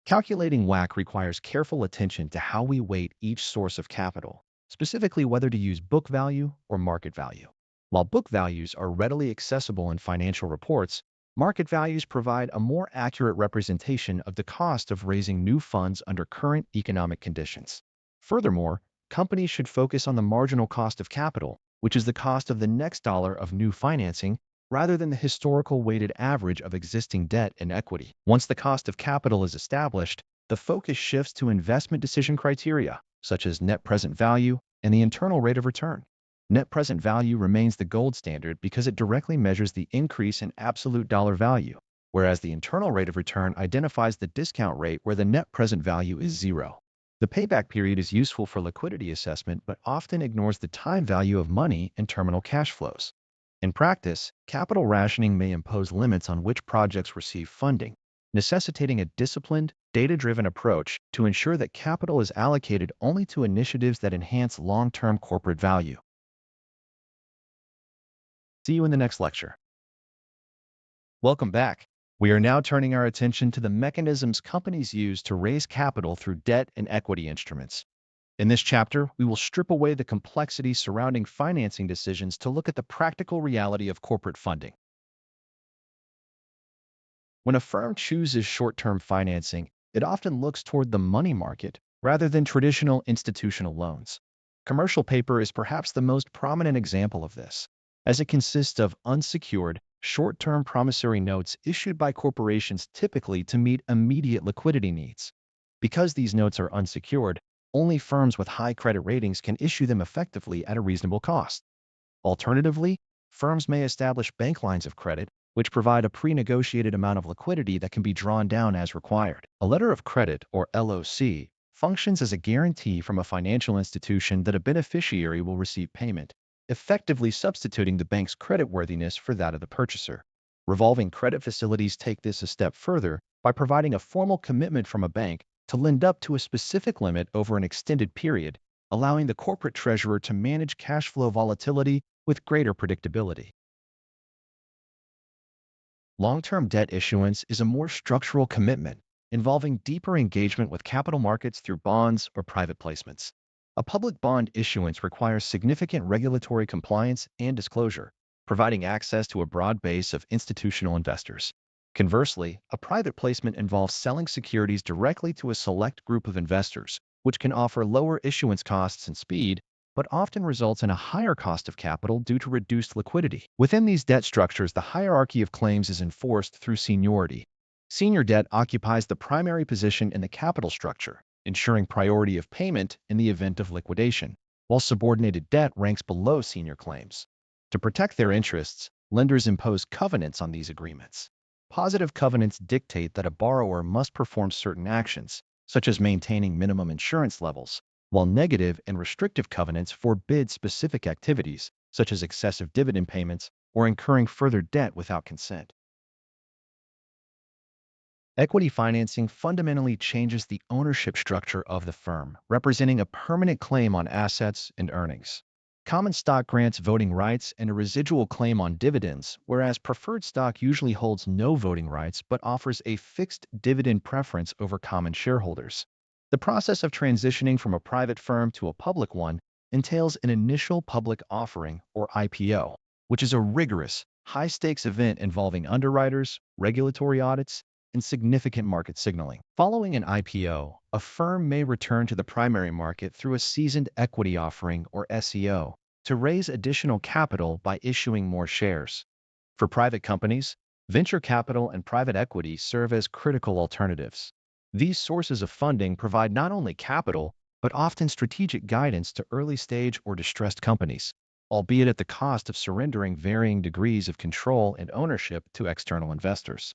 Calculating WACC requires careful attention to how we weight each source of capital, specifically whether to use book value or market value. While book values are readily accessible in financial reports, market values provide a more accurate representation of the cost of raising new funds under current economic conditions. Furthermore, companies should focus on the marginal cost of capital, which is the cost of the next dollar of new financing, rather than the historical weighted average of existing debt and equity. Once the cost of capital is established, the focus shifts to investment decision criteria, such as net present value and the internal rate of return. Net present value remains the gold standard because it directly measures the increase in absolute dollar value, whereas the internal rate of return identifies the discount rate where the net present value is zero. The payback period is useful for liquidity assessment but often ignores the time value of money and terminal cash flows. In practice, capital rationing may impose limits on which projects receive funding, necessitating a disciplined, data-driven approach to ensure that capital is allocated only to initiatives that enhance long-term corporate value. See you in the next lecture. Welcome back. We are now turning our attention to the mechanisms companies use to raise capital through debt and equity instruments. In this chapter, we will strip away the complexity surrounding financing decisions to look at the practical reality of corporate funding. When a firm chooses short-term financing, it often looks toward the money market rather than traditional institutional loans. Commercial paper is perhaps the most prominent example of this, as it consists of unsecured, short-term promissory notes issued by corporations typically to meet immediate liquidity needs. Because these notes are unsecured, only firms with high credit ratings can issue them effectively at a reasonable cost. Alternatively, firms may establish bank lines of credit, which provide a pre-negotiated amount of liquidity that can be drawn down as required. A letter of credit, or LOC, functions as a guarantee from a financial institution that a beneficiary will receive payment, effectively substituting the bank's creditworthiness for that of the purchaser. Revolving credit facilities take this a step further by providing a formal commitment from a bank to lend up to a specific limit over an extended period, allowing the corporate treasurer to manage cash flow volatility with greater predictability. Long-term debt issuance is a more structural commitment, involving deeper engagement with capital markets through bonds or private placements. A public bond issuance requires significant regulatory compliance and disclosure, providing access to a broad base of institutional investors. Conversely, a private placement involves selling securities directly to a select group of investors, which can offer lower issuance costs and speed, but often results in a higher cost of capital due to reduced liquidity. Within these debt structures, the hierarchy of claims is enforced through seniority. Senior debt occupies the primary position in the capital structure, ensuring priority of payment in the event of liquidation, while subordinated debt ranks below senior claims. To protect their interests, lenders impose covenants on these agreements. Positive covenants dictate that a borrower must perform certain actions, such as maintaining minimum insurance levels, while negative and restrictive covenants forbid specific activities, such as excessive dividend payments or incurring further debt without consent. Equity financing fundamentally changes the ownership structure of the firm, representing a permanent claim on assets and earnings. Common stock grants voting rights and a residual claim on dividends, whereas preferred stock usually holds no voting rights but offers a fixed dividend preference over common shareholders. The process of transitioning from a private firm to a public one entails an initial public offering, or IPO, which is a rigorous, high-stakes event involving underwriters, regulatory audits, and significant market signaling. Following an IPO, a firm may return to the primary market through a seasoned equity offering, or SEO, to raise additional capital by issuing more shares. For private companies, venture capital and private equity serve as critical alternatives. These sources of funding provide not only capital, but often strategic guidance to early-stage or distressed companies, albeit at the cost of surrendering varying degrees of control and ownership to external investors.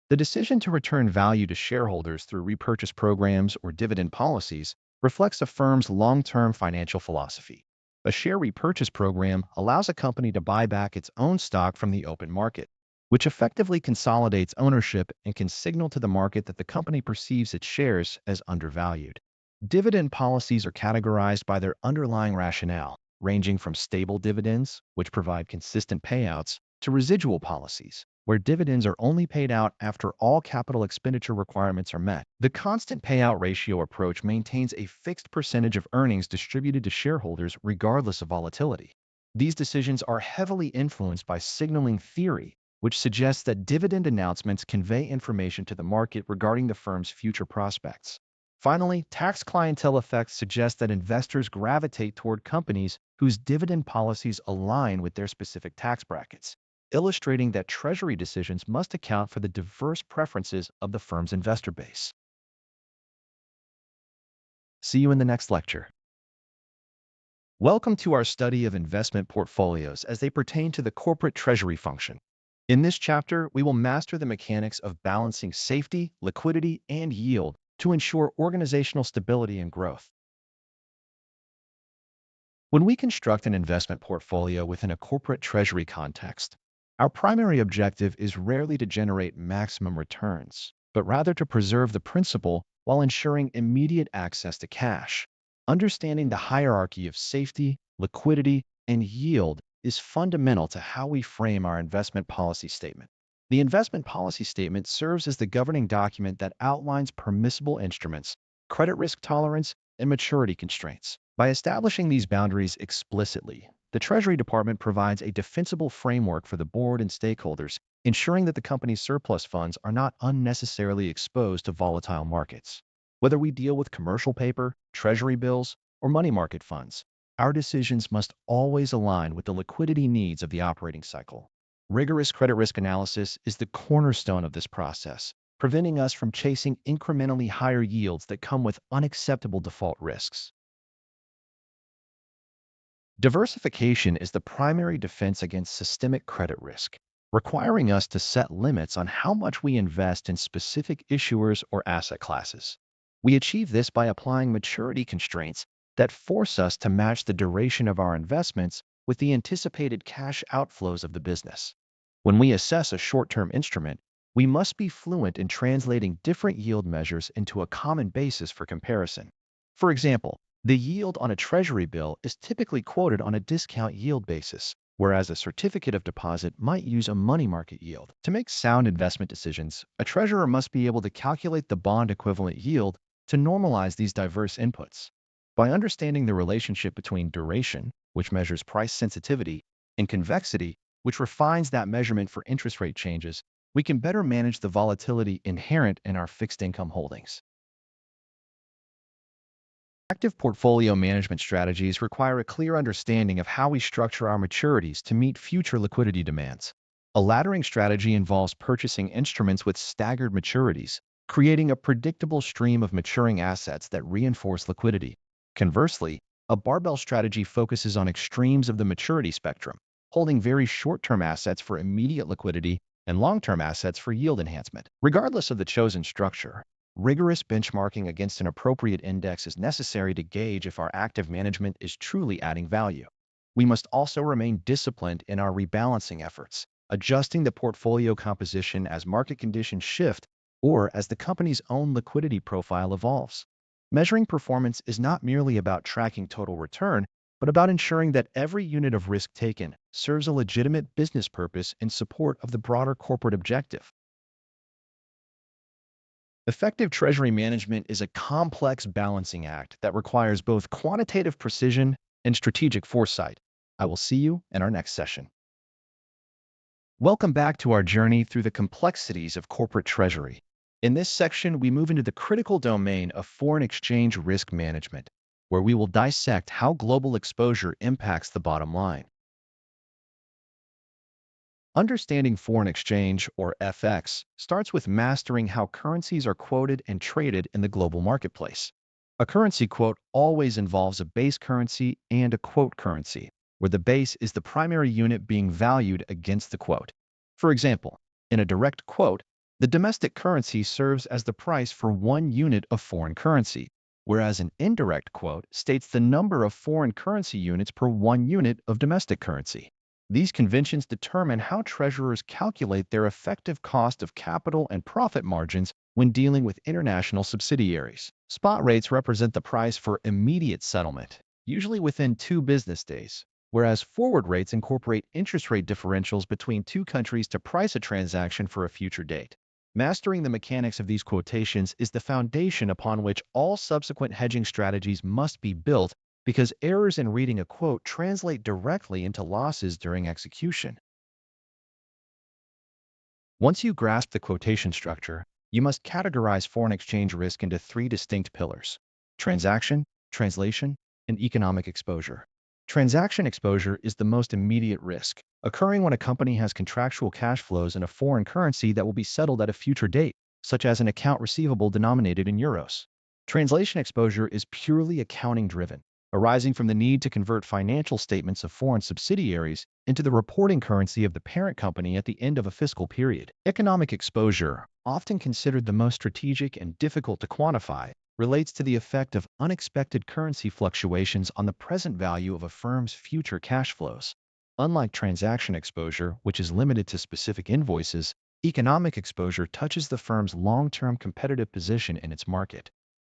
The decision to return value to shareholders through repurchase programs or dividend policies reflects a firm's long-term financial philosophy. A share repurchase program allows a company to buy back its own stock from the open market, which effectively consolidates ownership and can signal to the market that the company perceives its shares as undervalued. Dividend policies are categorized by their underlying rationale, ranging from stable dividends, which provide consistent payouts, to residual policies, where dividends are only paid out after all capital expenditure requirements are met. The constant payout ratio approach maintains a fixed percentage of earnings distributed to shareholders regardless of volatility. These decisions are heavily influenced by signaling theory, which suggests that dividend announcements convey information to the market regarding the firm's future prospects. Finally, tax clientele effects suggest that investors gravitate toward companies whose dividend policies align with their specific tax brackets, illustrating that Treasury decisions must account for the diverse preferences of the firm's investor base. See you in the next lecture. Welcome to our study of investment portfolios as they pertain to the corporate treasury function. In this chapter, we will master the mechanics of balancing safety, liquidity, and yield to ensure organizational stability and growth. When we construct an investment portfolio within a corporate treasury context, our primary objective is rarely to generate maximum returns, but rather to preserve the principal while ensuring immediate access to cash. Understanding the hierarchy of safety, liquidity, and yield is fundamental to how we frame our investment policy statement. The investment policy statement serves as the governing document that outlines permissible instruments, credit risk tolerance, and maturity constraints. By establishing these boundaries explicitly, the Treasury Department provides a defensible framework for the board and stakeholders, ensuring that the company's surplus funds are not unnecessarily exposed to volatile markets. Whether we deal with commercial paper, treasury bills, or money market funds, our decisions must always align with the liquidity needs of the operating cycle. Rigorous credit risk analysis is the cornerstone of this process, preventing us from chasing incrementally higher yields that come with unacceptable default risks. Diversification is the primary defense against systemic credit risk, requiring us to set limits on how much we invest in specific issuers or asset classes. We achieve this by applying maturity constraints that force us to match the duration of our investments with the anticipated cash outflows of the business. When we assess a short-term instrument, we must be fluent in translating different yield measures into a common basis for comparison. For example, the yield on a treasury bill is typically quoted on a discount yield basis, whereas a certificate of deposit might use a money market yield. To make sound investment decisions, a treasurer must be able to calculate the bond equivalent yield to normalize these diverse inputs. By understanding the relationship between duration, which measures price sensitivity, and convexity, which refines that measurement for interest rate changes, we can better manage the volatility inherent in our fixed income holdings. Active portfolio management strategies require a clear understanding of how we structure our maturities to meet future liquidity demands. A laddering strategy involves purchasing instruments with staggered maturities, creating a predictable stream of maturing assets that reinforce liquidity. Conversely, a barbell strategy focuses on extremes of the maturity spectrum, holding very short-term assets for immediate liquidity and long-term assets for yield enhancement. Regardless of the chosen structure, rigorous benchmarking against an appropriate index is necessary to gauge if our active management is truly adding value. We must also remain disciplined in our rebalancing efforts, adjusting the portfolio composition as market conditions shift or as the company's own liquidity profile evolves. Measuring performance is not merely about tracking total return, but about ensuring that every unit of risk taken serves a legitimate business purpose in support of the broader corporate objective. Effective treasury management is a complex balancing act that requires both quantitative precision and strategic foresight. I will see you in our next session. Welcome back to our journey through the complexities of corporate treasury. In this section, we move into the critical domain of foreign exchange risk management, where we will dissect how global exposure impacts the bottom line. Understanding foreign exchange, or FX, starts with mastering how currencies are quoted and traded in the global marketplace. A currency quote always involves a base currency and a quote currency, where the base is the primary unit being valued against the quote. For example, in a direct quote, the domestic currency serves as the price for one unit of foreign currency, whereas an indirect quote states the number of foreign currency units per one unit of domestic currency. These conventions determine how treasurers calculate their effective cost of capital and profit margins when dealing with international subsidiaries. Spot rates represent the price for immediate settlement, usually within 2 business days, whereas forward rates incorporate interest rate differentials between two countries to price a transaction for a future date. Mastering the mechanics of these quotations is the foundation upon which all subsequent hedging strategies must be built, because errors in reading a quote translate directly into losses during execution. Once you grasp the quotation structure, you must categorize foreign exchange risk into 3 distinct pillars: transaction, translation, and economic exposure. Transaction exposure is the most immediate risk, occurring when a company has contractual cash flows in a foreign currency that will be settled at a future date, such as an account receivable denominated in euros. Translation exposure is purely accounting-driven, arising from the need to convert financial statements of foreign subsidiaries into the reporting currency of the parent company at the end of a fiscal period. Economic exposure, often considered the most strategic and difficult to quantify, relates to the effect of unexpected currency fluctuations on the present value of a firm's future cash flows. Unlike transaction exposure, which is limited to specific invoices, economic exposure touches the firm's long-term competitive position in its market.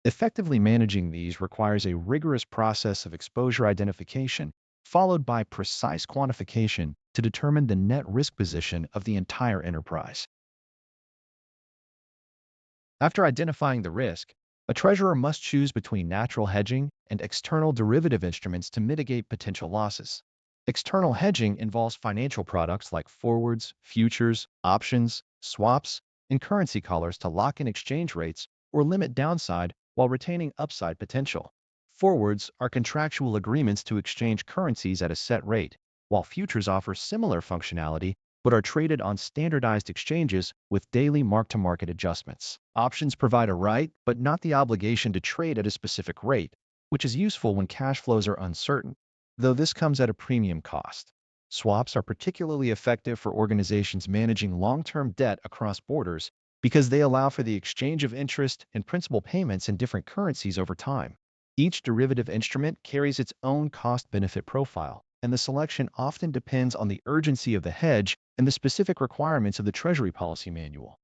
Effectively managing these requires a rigorous process of exposure identification, followed by precise quantification to determine the net risk position of the entire enterprise. After identifying the risk, a treasurer must choose between natural hedging and external derivative instruments to mitigate potential losses. External hedging involves financial products like forwards, futures, options, swaps, and currency collars to lock in exchange rates or limit downside while retaining upside potential. Forwards are contractual agreements to exchange currencies at a set rate, while futures offer similar functionality but are traded on standardized exchanges with daily mark-to-market adjustments. Options provide a right but not the obligation to trade at a specific rate, which is useful when cash flows are uncertain, though this comes at a premium cost. Swaps are particularly effective for organizations managing long-term debt across borders because they allow for the exchange of interest and principal payments in different currencies over time. Each derivative instrument carries its own cost-benefit profile, and the selection often depends on the urgency of the hedge and the specific requirements of the Treasury Policy Manual.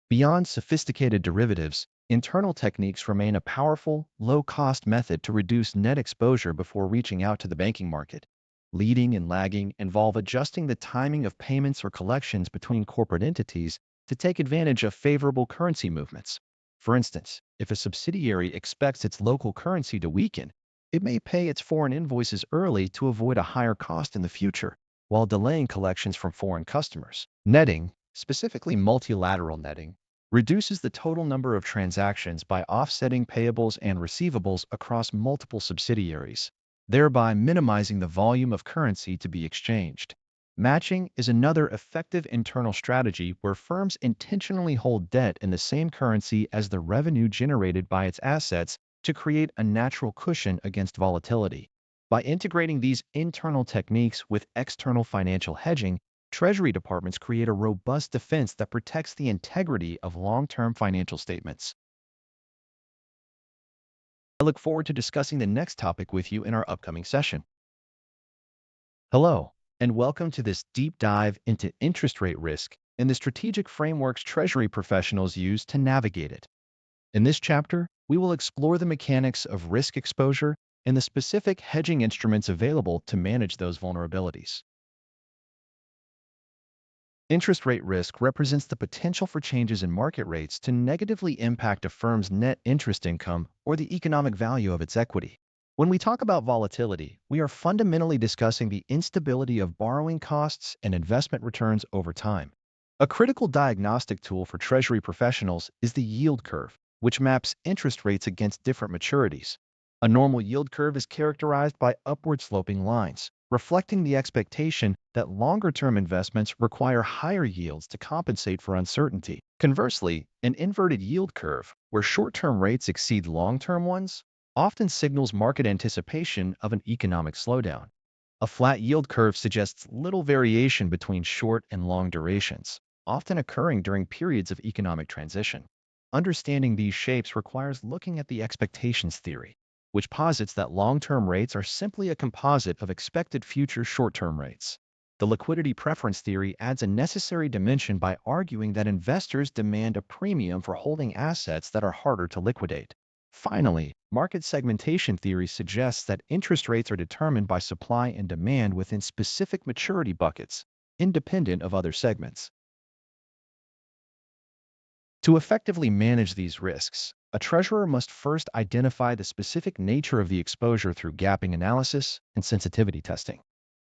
Beyond sophisticated derivatives, internal techniques remain a powerful, low-cost method to reduce net exposure before reaching out to the banking market. Leading and lagging involve adjusting the timing of payments or collections between corporate entities to take advantage of favorable currency movements. For instance, if a subsidiary expects its local currency to weaken, it may pay its foreign invoices early to avoid a higher cost in the future, while delaying collections from foreign customers. Netting, specifically multilateral netting, reduces the total number of transactions by offsetting payables and receivables across multiple subsidiaries, thereby minimizing the volume of currency to be exchanged. Matching is another effective internal strategy where firms intentionally hold debt in the same currency as the revenue generated by its assets to create a natural cushion against volatility. By integrating these internal techniques with external financial hedging, Treasury departments create a robust defense that protects the integrity of long-term financial statements. I look forward to discussing the next topic with you in our upcoming session. Hello, and welcome to this deep dive into interest rate risk and the strategic frameworks Treasury professionals use to navigate it. In this chapter, we will explore the mechanics of risk exposure and the specific hedging instruments available to manage those vulnerabilities. Interest rate risk represents the potential for changes in market rates to negatively impact a firm's net interest income or the economic value of its equity. When we talk about volatility, we are fundamentally discussing the instability of borrowing costs and investment returns over time. A critical diagnostic tool for Treasury professionals is the yield curve, which maps interest rates against different maturities. A normal yield curve is characterized by upward-sloping lines, reflecting the expectation that longer-term investments require higher yields to compensate for uncertainty. Conversely, an inverted yield curve, where short-term rates exceed long-term ones, often signals market anticipation of an economic slowdown. A flat yield curve suggests little variation between short and long durations, often occurring during periods of economic transition. Understanding these shapes requires looking at the expectations theory, which posits that long-term rates are simply a composite of expected future short-term rates. The liquidity preference theory adds a necessary dimension by arguing that investors demand a premium for holding assets that are harder to liquidate. Finally, market segmentation theory suggests that interest rates are determined by supply and demand within specific maturity buckets, independent of other segments. To effectively manage these risks, a treasurer must first identify the specific nature of the exposure through gapping analysis and sensitivity testing.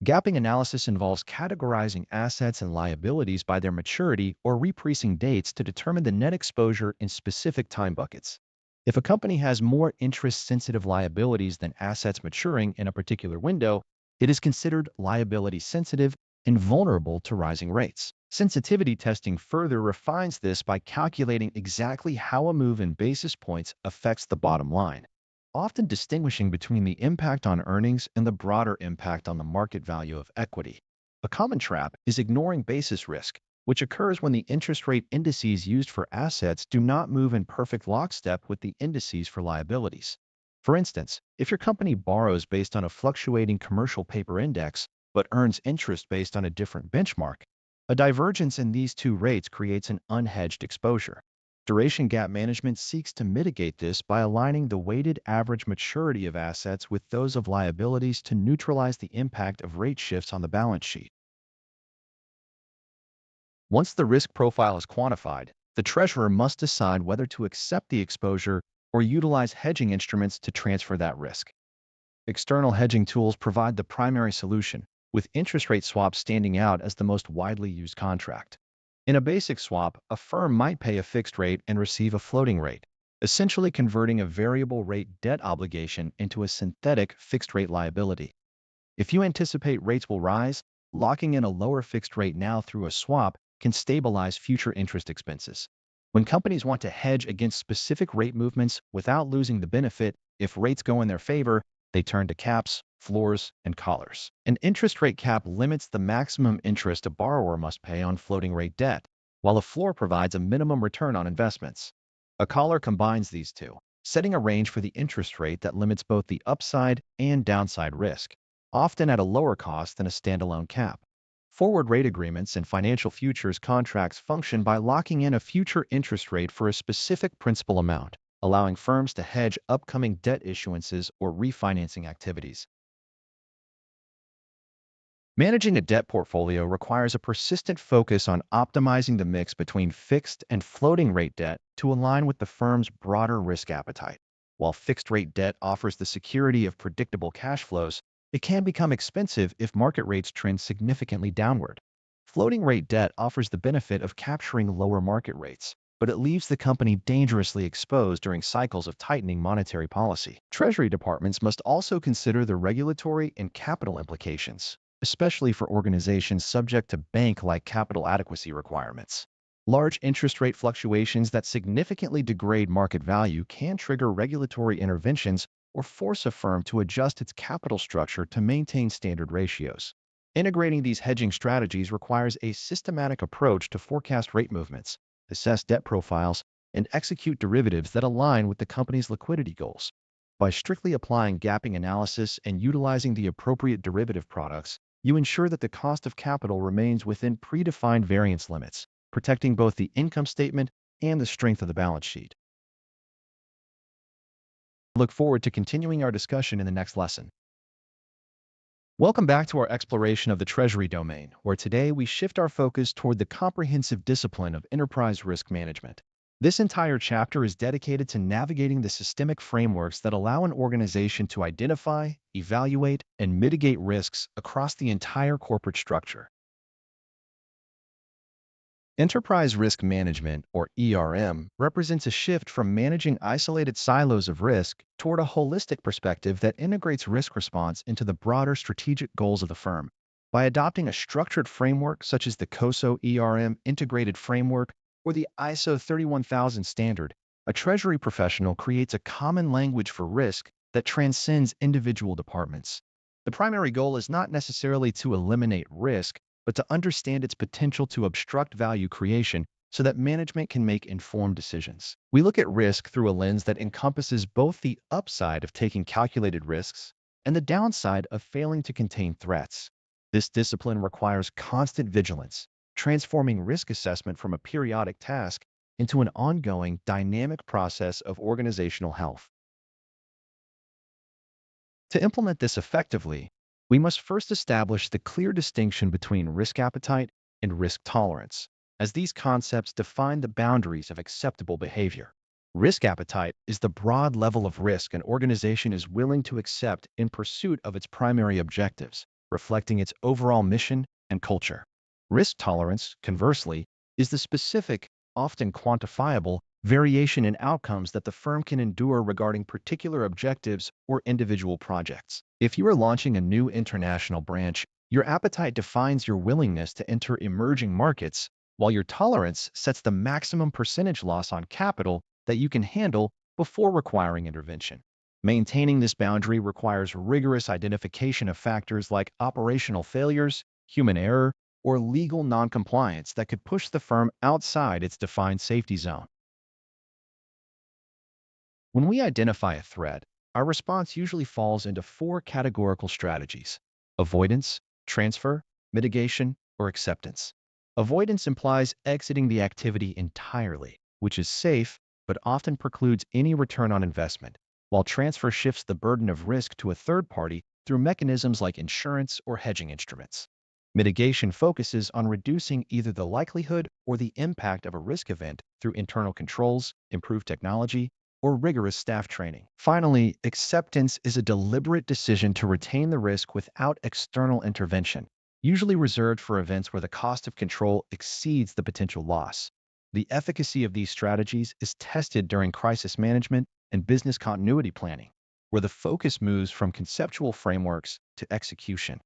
Gapping analysis involves categorizing assets and liabilities by their maturity or repricing dates to determine the net exposure in specific time buckets. If a company has more interest-sensitive liabilities than assets maturing in a particular window, it is considered liability-sensitive and vulnerable to rising rates. Sensitivity testing further refines this by calculating exactly how a move in basis points affects the bottom line, often distinguishing between the impact on earnings and the broader impact on the market value of equity. A common trap is ignoring basis risk, which occurs when the interest rate indices used for assets do not move in perfect lockstep with the indices for liabilities. For instance, if your company borrows based on a fluctuating commercial paper index, but earns interest based on a different benchmark, a divergence in these two rates creates an unhedged exposure. Duration gap management seeks to mitigate this by aligning the weighted average maturity of assets with those of liabilities to neutralize the impact of rate shifts on the balance sheet. Once the risk profile is quantified, the treasurer must decide whether to accept the exposure or utilize hedging instruments to transfer that risk. External hedging tools provide the primary solution, with interest rate swaps standing out as the most widely used contract. In a basic swap, a firm might pay a fixed rate and receive a floating rate, essentially converting a variable rate debt obligation into a synthetic fixed rate liability. If you anticipate rates will rise, locking in a lower fixed rate now through a swap can stabilize future interest expenses. When companies want to hedge against specific rate movements without losing the benefit, if rates go in their favor, they turn to caps, floors, and collars. An interest rate cap limits the maximum interest a borrower must pay on floating rate debt, while a floor provides a minimum return on investments. A collar combines these two, setting a range for the interest rate that limits both the upside and downside risk, often at a lower cost than a standalone cap. Forward rate agreements and financial futures contracts function by locking in a future interest rate for a specific principal amount, allowing firms to hedge upcoming debt issuances or refinancing activities. Managing a debt portfolio requires a persistent focus on optimizing the mix between fixed and floating rate debt to align with the firm's broader risk appetite. While fixed rate debt offers the security of predictable cash flows, it can become expensive if market rates trend significantly downward. Floating rate debt offers the benefit of capturing lower market rates, but it leaves the company dangerously exposed during cycles of tightening monetary policy. Treasury departments must also consider the regulatory and capital implications, especially for organizations subject to bank-like capital adequacy requirements. Large interest rate fluctuations that significantly degrade market value can trigger regulatory interventions or force a firm to adjust its capital structure to maintain standard ratios. Integrating these hedging strategies requires a systematic approach to forecast rate movements, assess debt profiles, and execute derivatives that align with the company's liquidity goals. By strictly applying gapping analysis and utilizing the appropriate derivative products, you ensure that the cost of capital remains within predefined variance limits, protecting both the income statement and the strength of the balance sheet. I look forward to continuing our discussion in the next lesson. Welcome back to our exploration of the Treasury domain, where today we shift our focus toward the comprehensive discipline of enterprise risk management. This entire chapter is dedicated to navigating the systemic frameworks that allow an organization to identify, evaluate, and mitigate risks across the entire corporate structure. Enterprise risk management, or ERM, represents a shift from managing isolated silos of risk toward a holistic perspective that integrates risk response into the broader strategic goals of the firm. By adopting a structured framework such as the COSO ERM Integrated Framework or the ISO 31000 standard, a Treasury professional creates a common language for risk that transcends individual departments. The primary goal is not necessarily to eliminate risk, but to understand its potential to obstruct value creation so that management can make informed decisions. We look at risk through a lens that encompasses both the upside of taking calculated risks and the downside of failing to contain threats. This discipline requires constant vigilance, transforming risk assessment from a periodic task into an ongoing, dynamic process of organizational health. To implement this effectively, we must first establish the clear distinction between risk appetite and risk tolerance, as these concepts define the boundaries of acceptable behavior. Risk appetite is the broad level of risk an organization is willing to accept in pursuit of its primary objectives, reflecting its overall mission and culture. Risk tolerance, conversely, is the specific, often quantifiable, variation in outcomes that the firm can endure regarding particular objectives or individual projects. If you are launching a new international branch, your appetite defines your willingness to enter emerging markets, while your tolerance sets the maximum percentage loss on capital that you can handle before requiring intervention. Maintaining this boundary requires rigorous identification of factors like operational failures, human error, or legal noncompliance that could push the firm outside its defined safety zone. When we identify a threat, our response usually falls into four categorical strategies: avoidance, transfer, mitigation, or acceptance. Avoidance implies exiting the activity entirely, which is safe but often precludes any return on investment, while transfer shifts the burden of risk to a third party through mechanisms like insurance or hedging instruments. Mitigation focuses on reducing either the likelihood or the impact of a risk event through internal controls, improved technology, or rigorous staff training. Finally, acceptance is a deliberate decision to retain the risk without external intervention, usually reserved for events where the cost of control exceeds the potential loss. The efficacy of these strategies is tested during crisis management and business continuity planning, where the focus moves from conceptual frameworks to execution.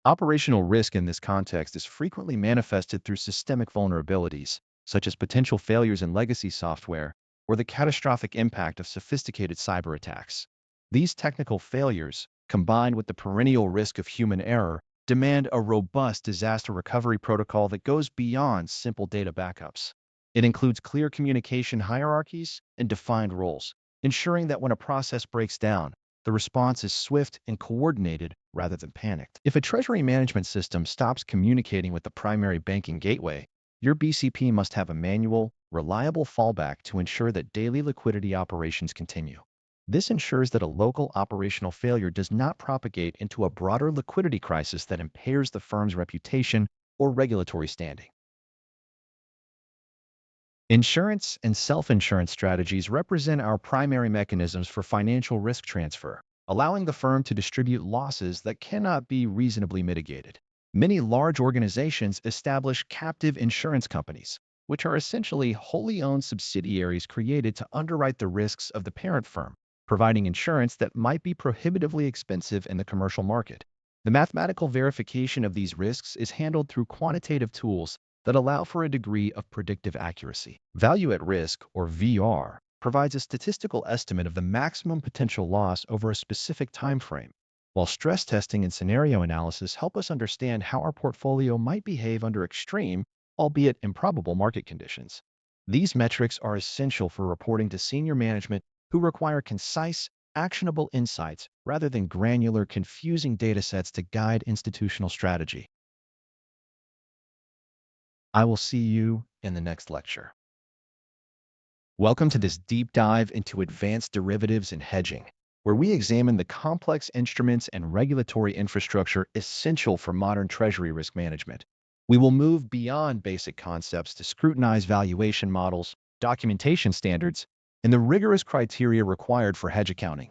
Operational risk in this context is frequently manifested through systemic vulnerabilities, such as potential failures in legacy software or the catastrophic impact of sophisticated cyber attacks. These technical failures, combined with the perennial risk of human error, demand a robust disaster recovery protocol that goes beyond simple data backups. It includes clear communication hierarchies and defined roles, ensuring that when a process breaks down, the response is swift and coordinated rather than panicked. If a treasury management system stops communicating with the primary banking gateway, your BCP must have a manual, reliable fallback to ensure that daily liquidity operations continue. This ensures that a local operational failure does not propagate into a broader liquidity crisis that impairs the firm's reputation or regulatory standing. Insurance and self-insurance strategies represent our primary mechanisms for financial risk transfer, allowing the firm to distribute losses that cannot be reasonably mitigated. Many large organizations establish captive insurance companies, which are essentially wholly owned subsidiaries created to underwrite the risks of the parent firm, providing insurance that might be prohibitively expensive in the commercial market. The mathematical verification of these risks is handled through quantitative tools that allow for a degree of predictive accuracy. Value at risk, or VR, provides a statistical estimate of the maximum potential loss over a specific time frame, while stress testing and scenario analysis help us understand how our portfolio might behave under extreme, albeit improbable market conditions. These metrics are essential for reporting to senior management who require concise, actionable insights rather than granular, confusing datasets to guide institutional strategy. I will see you in the next lecture. Welcome to this deep dive into advanced derivatives and hedging. where we examine the complex instruments and regulatory infrastructure essential for modern Treasury risk management. We will move beyond basic concepts to scrutinize valuation models, documentation standards, and the rigorous criteria required for hedge accounting.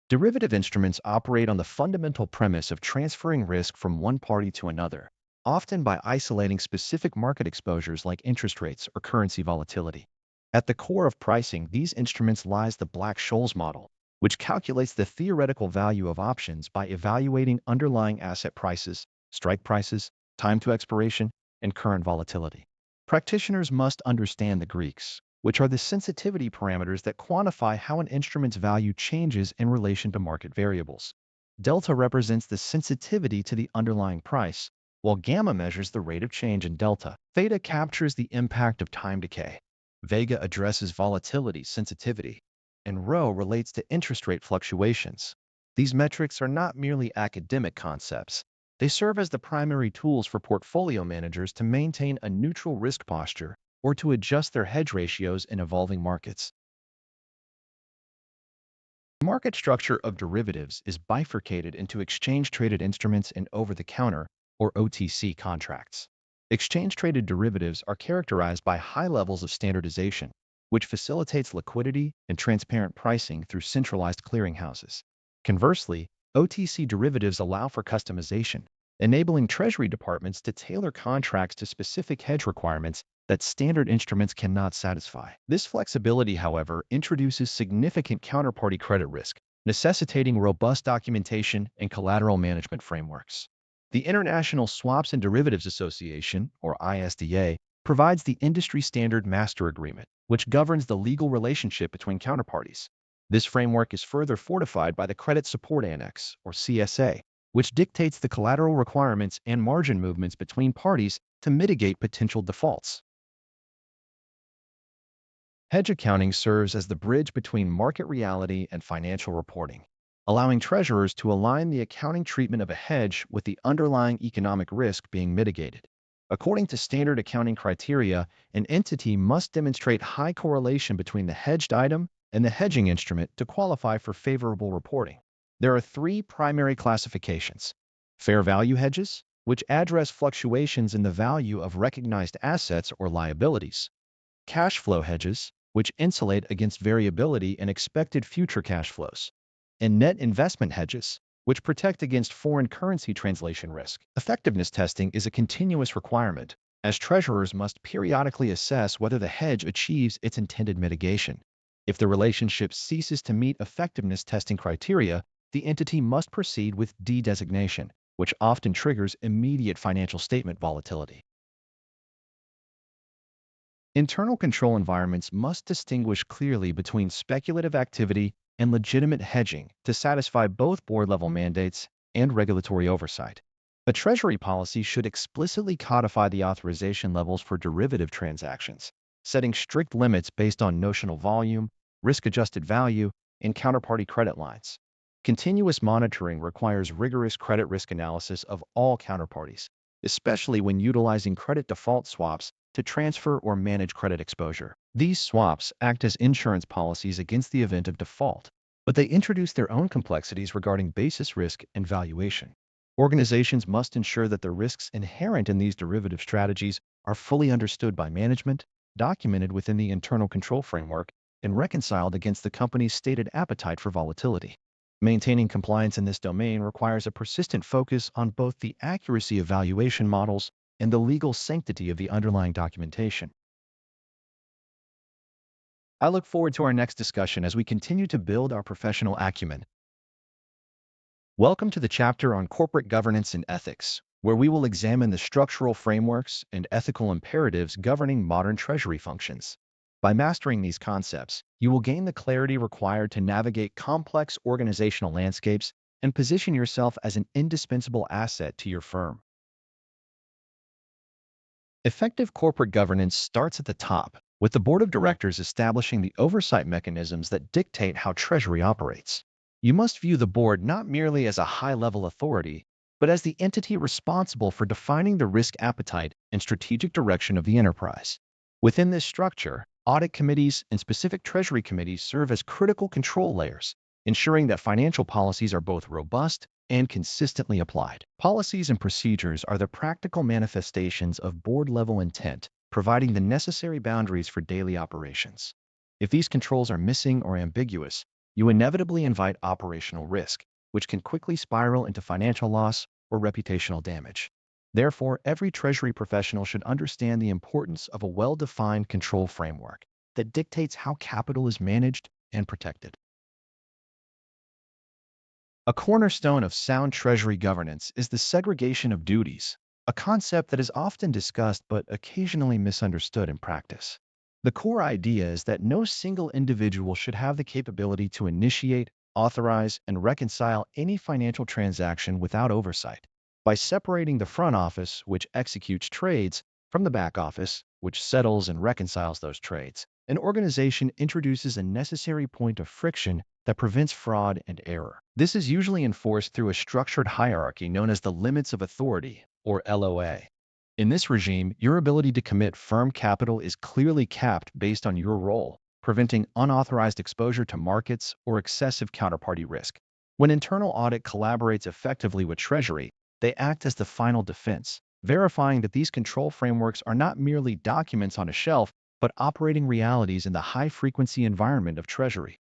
Derivative instruments operate on the fundamental premise of transferring risk from one party to another, often by isolating specific market exposures like interest rates or currency volatility. At the core of pricing these instruments lies the Black-Scholes model, which calculates the theoretical value of options by evaluating underlying asset prices, strike prices, time to expiration, and current volatility. Practitioners must understand the Greeks, which are the sensitivity parameters that quantify how an instrument's value changes in relation to market variables. Delta represents the sensitivity to the underlying price, while gamma measures the rate of change in delta. Theta captures the impact of time decay. Vega addresses volatility sensitivity, and rho relates to interest rate fluctuations. These metrics are not merely academic concepts. They serve as the primary tools for portfolio managers to maintain a neutral risk posture or to adjust their hedge ratios in evolving markets. The market structure of derivatives is bifurcated into exchange-traded instruments and over-the-counter, or OTC, contracts. Exchange-traded derivatives are characterized by high levels of standardization, which facilitates liquidity and transparent pricing through centralized clearinghouses. Conversely, OTC derivatives allow for customization, enabling Treasury departments to tailor contracts to specific hedge requirements that standard instruments cannot satisfy. This flexibility, however, introduces significant counterparty credit risk, necessitating robust documentation and collateral management frameworks. The International Swaps and Derivatives Association, or ISDA, provides the industry standard master agreement, which governs the legal relationship between counterparties. This framework is further fortified by the Credit Support Annex, or CSA, which dictates the collateral requirements and margin movements between parties to mitigate potential defaults. Hedge accounting serves as the bridge between market reality and financial reporting, allowing treasurers to align the accounting treatment of a hedge with the underlying economic risk being mitigated. According to standard accounting criteria, an entity must demonstrate high correlation between the hedged item and the hedging instrument to qualify for favorable reporting. There are three primary classifications: fair value hedges, which address fluctuations in the value of recognized assets or liabilities; cash flow hedges, which insulate against variability in expected future cash flows; and net investment hedges, which protect against foreign currency translation risk. Effectiveness testing is a continuous requirement, as treasurers must periodically assess whether the hedge achieves its intended mitigation. If the relationship ceases to meet effectiveness testing criteria, the entity must proceed with de-designation, which often triggers immediate financial statement volatility. Internal control environments must distinguish clearly between speculative activity and legitimate hedging to satisfy both board-level mandates and regulatory oversight. A Treasury policy should explicitly codify the authorization levels for derivative transactions, setting strict limits based on notional volume, risk-adjusted value, and counterparty credit lines. Continuous monitoring requires rigorous credit risk analysis of all counterparties, especially when utilizing credit default swaps to transfer or manage credit exposure. These swaps act as insurance policies against the event of default, but they introduce their own complexities regarding basis risk and valuation. Organizations must ensure that the risks inherent in these derivative strategies are fully understood by management, documented within the internal control framework, and reconciled against the company's stated appetite for volatility. Maintaining compliance in this domain requires a persistent focus on both the accuracy of valuation models and the legal sanctity of the underlying documentation. I look forward to our next discussion as we continue to build our professional acumen. Welcome to the chapter on corporate governance and ethics, where we will examine the structural frameworks and ethical imperatives governing modern Treasury functions. By mastering these concepts, you will gain the clarity required to navigate complex organizational landscapes and position yourself as an indispensable asset to your firm. Effective corporate governance starts at the top, with the board of directors establishing the oversight mechanisms that dictate how Treasury operates. You must view the board not merely as a high-level authority, but as the entity responsible for defining the risk appetite and strategic direction of the enterprise. Within this structure, Audit committees and specific Treasury committees serve as critical control layers, ensuring that financial policies are both robust and consistently applied. Policies and procedures are the practical manifestations of board-level intent, providing the necessary boundaries for daily operations. If these controls are missing or ambiguous, you inevitably invite operational risk, which can quickly spiral into financial loss or reputational damage. Therefore, every Treasury professional should understand the importance of a well-defined control framework that dictates how capital is managed and protected. A cornerstone of sound Treasury governance is the segregation of duties, a concept that is often discussed but occasionally misunderstood in practice. The core idea is that no single individual should have the capability to initiate, authorize, and reconcile any financial transaction without oversight. By separating the front office, which executes trades, from the back office, which settles and reconciles those trades, an organization introduces a necessary point of friction that prevents fraud and error. This is usually enforced through a structured hierarchy known as the limits of authority, or LOA. In this regime, your ability to commit firm capital is clearly capped based on your role, preventing unauthorized exposure to markets or excessive counterparty risk. When internal audit collaborates effectively with Treasury, they act as the final defense, verifying that these control frameworks are not merely documents on a shelf, but operating realities in the high-frequency environment of Treasury.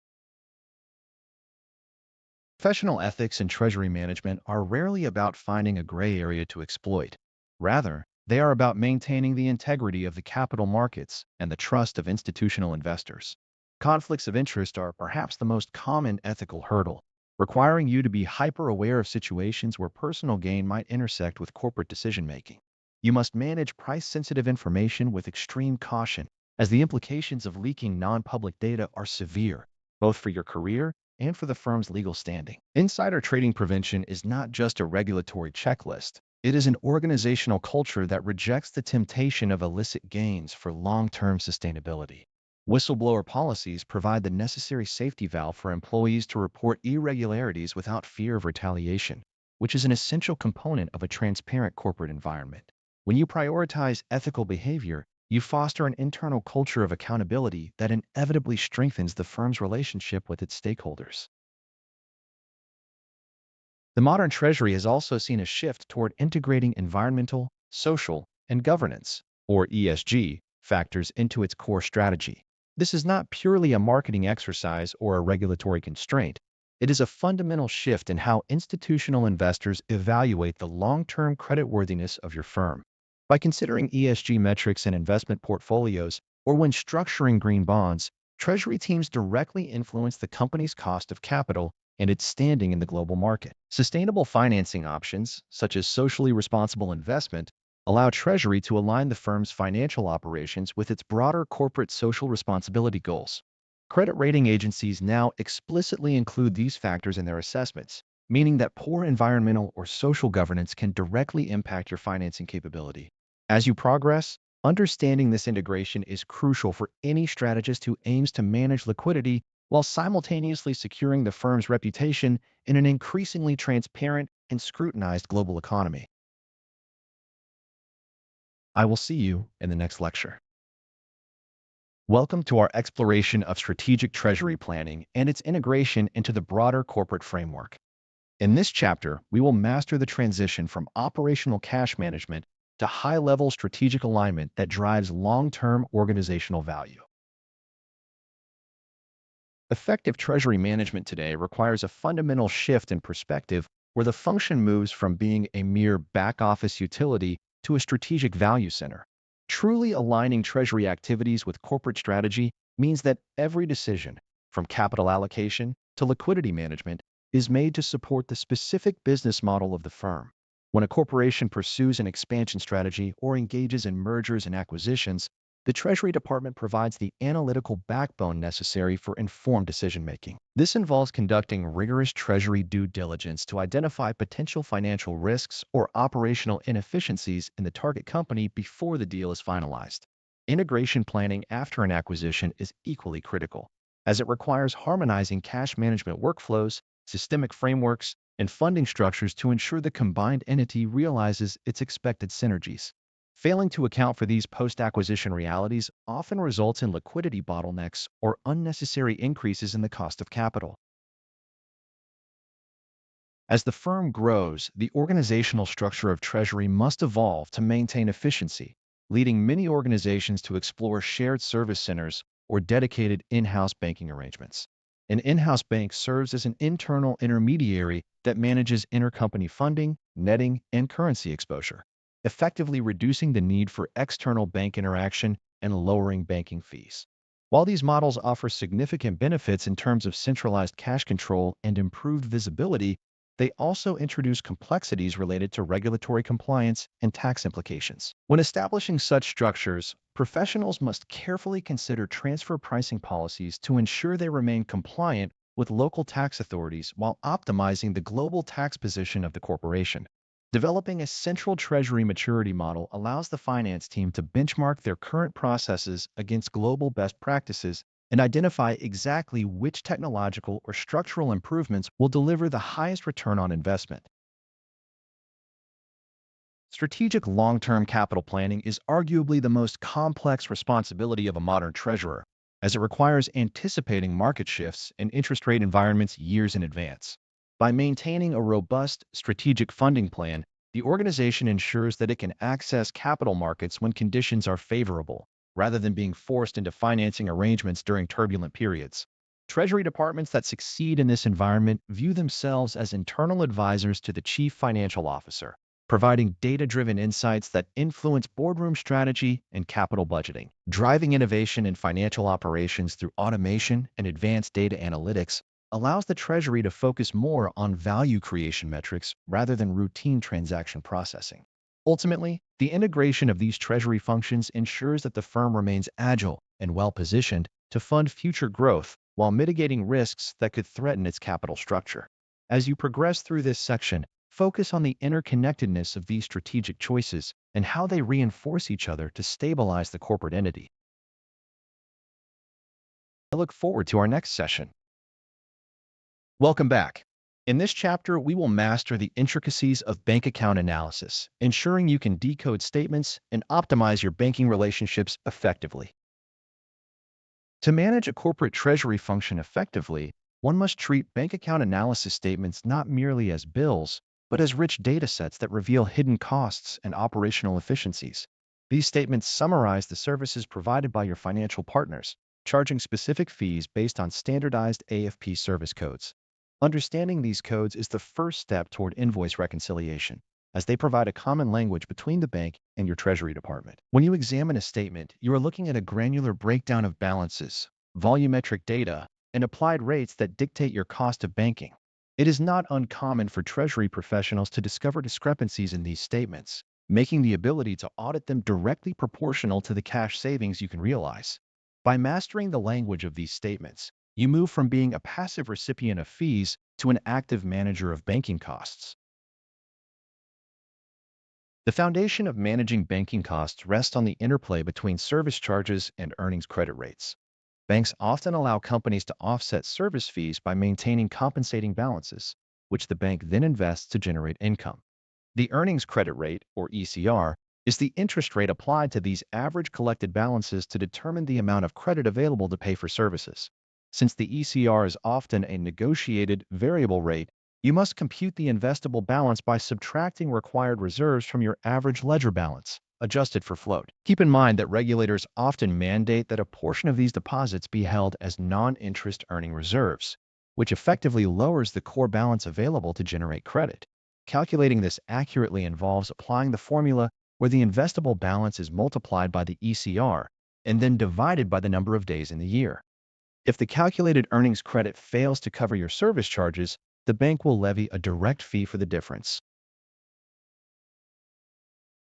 Professional ethics and Treasury management are rarely about finding a gray area to exploit. Rather, they are about maintaining the integrity of the capital markets and the trust of institutional investors. Conflicts of interest are perhaps the most common ethical hurdle, requiring you to be hyper-aware of situations where personal gain might intersect with corporate decision-making. You must manage price-sensitive information with extreme caution, as the implications of leaking non-public data are severe, both for your career and for the firm's legal standing. Insider trading prevention is not just a regulatory checklist. It is an organizational culture that rejects the temptation of illicit gains for long-term sustainability. Whistleblower policies provide the necessary safety valve for employees to report irregularities without fear of retaliation, which is an essential component of a transparent corporate environment. When you prioritize ethical behavior, you foster an internal culture of accountability that inevitably strengthens the firm's relationship with its stakeholders. The modern Treasury has also seen a shift toward integrating environmental, social, and governance, or ESG, factors into its core strategy. This is not purely a marketing exercise or a regulatory constraint. It is a fundamental shift in how institutional investors evaluate the long-term creditworthiness of your firm. By considering ESG metrics in investment portfolios or when structuring green bonds, Treasury teams directly influence the company's cost of capital and its standing in the global market. Sustainable financing options, such as socially responsible investment, allow Treasury to align the firm's financial operations with its broader corporate social responsibility goals. Credit rating agencies now explicitly include these factors in their assessments, meaning that poor environmental or social governance can directly impact your financing capability. As you progress, understanding this integration is crucial for any strategist who aims to manage liquidity while simultaneously securing the firm's reputation in an increasingly transparent and scrutinized global economy. I will see you in the next lecture. Welcome to our exploration of strategic treasury planning and its integration into the broader corporate framework. In this chapter, we will master the transition from operational cash management to high-level strategic alignment that drives long-term organizational value. Effective treasury management today requires a fundamental shift in perspective where the function moves from being a mere back-office utility to a strategic value center. Truly aligning treasury activities with corporate strategy means that every decision, from capital allocation to liquidity management, is made to support the specific business model of the firm. When a corporation pursues an expansion strategy or engages in mergers and acquisitions, the Treasury Department provides the analytical backbone necessary for informed decision-making. This involves conducting rigorous Treasury due diligence to identify potential financial risks or operational inefficiencies in the target company before the deal is finalized. Integration planning after an acquisition is equally critical, as it requires harmonizing cash management workflows, systemic frameworks, and funding structures to ensure the combined entity realizes its expected synergies. Failing to account for these post-acquisition realities often results in liquidity bottlenecks or unnecessary increases in the cost of capital. As the firm grows, the organizational structure of Treasury must evolve to maintain efficiency, leading many organizations to explore shared service centers or dedicated in-house banking arrangements. An in-house bank serves as an internal intermediary that manages intercompany funding, netting, and currency exposure, effectively reducing the need for external bank interaction and lowering banking fees. While these models offer significant benefits in terms of centralized cash control and improved visibility, they also introduce complexities related to regulatory compliance and tax implications. When establishing such structures, professionals must carefully consider transfer pricing policies to ensure they remain compliant with local tax authorities while optimizing the global tax position of the corporation. Developing a central treasury maturity model allows the finance team to benchmark their current processes against global best practices and identify exactly which technological or structural improvements will deliver the highest return on investment. Strategic long-term capital planning is arguably the most complex responsibility of a modern treasurer, as it requires anticipating market shifts and interest rate environments years in advance. By maintaining a robust strategic funding plan, the organization ensures that it can access capital markets when conditions are favorable, rather than being forced into financing arrangements during turbulent periods. Treasury departments that succeed in this environment view themselves as internal advisors to the chief financial officer, providing data-driven insights that influence boardroom strategy and capital budgeting. Driving innovation in financial operations through automation and advanced data analytics allows the Treasury to focus more on value creation metrics rather than routine transaction processing. Ultimately, the integration of these Treasury functions ensures that the firm remains agile and well-positioned to fund future growth while mitigating risks that could threaten its capital structure. As you progress through this section, focus on the interconnectedness of these strategic choices and how they reinforce each other to stabilize the corporate entity. I look forward to our next session. Welcome back. In this chapter, we will master the intricacies of bank account analysis, ensuring you can decode statements and optimize your banking relationships effectively. To manage a corporate treasury function effectively, one must treat bank account analysis statements not merely as bills, but as rich data sets that reveal hidden costs and operational efficiencies. These statements summarize the services provided by your financial partners, charging specific fees based on standardized AFP service codes. Understanding these codes is the first step toward invoice reconciliation, as they provide a common language between the bank and your treasury department. When you examine a statement, you are looking at a granular breakdown of balances, volumetric data, and applied rates that dictate your cost of banking. It is not uncommon for treasury professionals to discover discrepancies in these statements, making the ability to audit them directly proportional to the cash savings you can realize. By mastering the language of these statements, you move from being a passive recipient of fees to an active manager of banking costs. The foundation of managing banking costs rests on the interplay between service charges and earnings credit rates. Banks often allow companies to offset service fees by maintaining compensating balances, which the bank then invests to generate income. The earnings credit rate, or ECR, is the interest rate applied to these average collected balances to determine the amount of credit available to pay for services. Since the ECR is often a negotiated variable rate, you must compute the investable balance by subtracting required reserves from your average ledger balance, adjusted for float. Keep in mind that regulators often mandate that a portion of these deposits be held as non-interest earning reserves, which effectively lowers the core balance available to generate credit. Calculating this accurately involves applying the formula where the investable balance is multiplied by the ECR and then divided by the number of days in the year. If the calculated earnings credit fails to cover your service charges, the bank will levy a direct fee for the difference.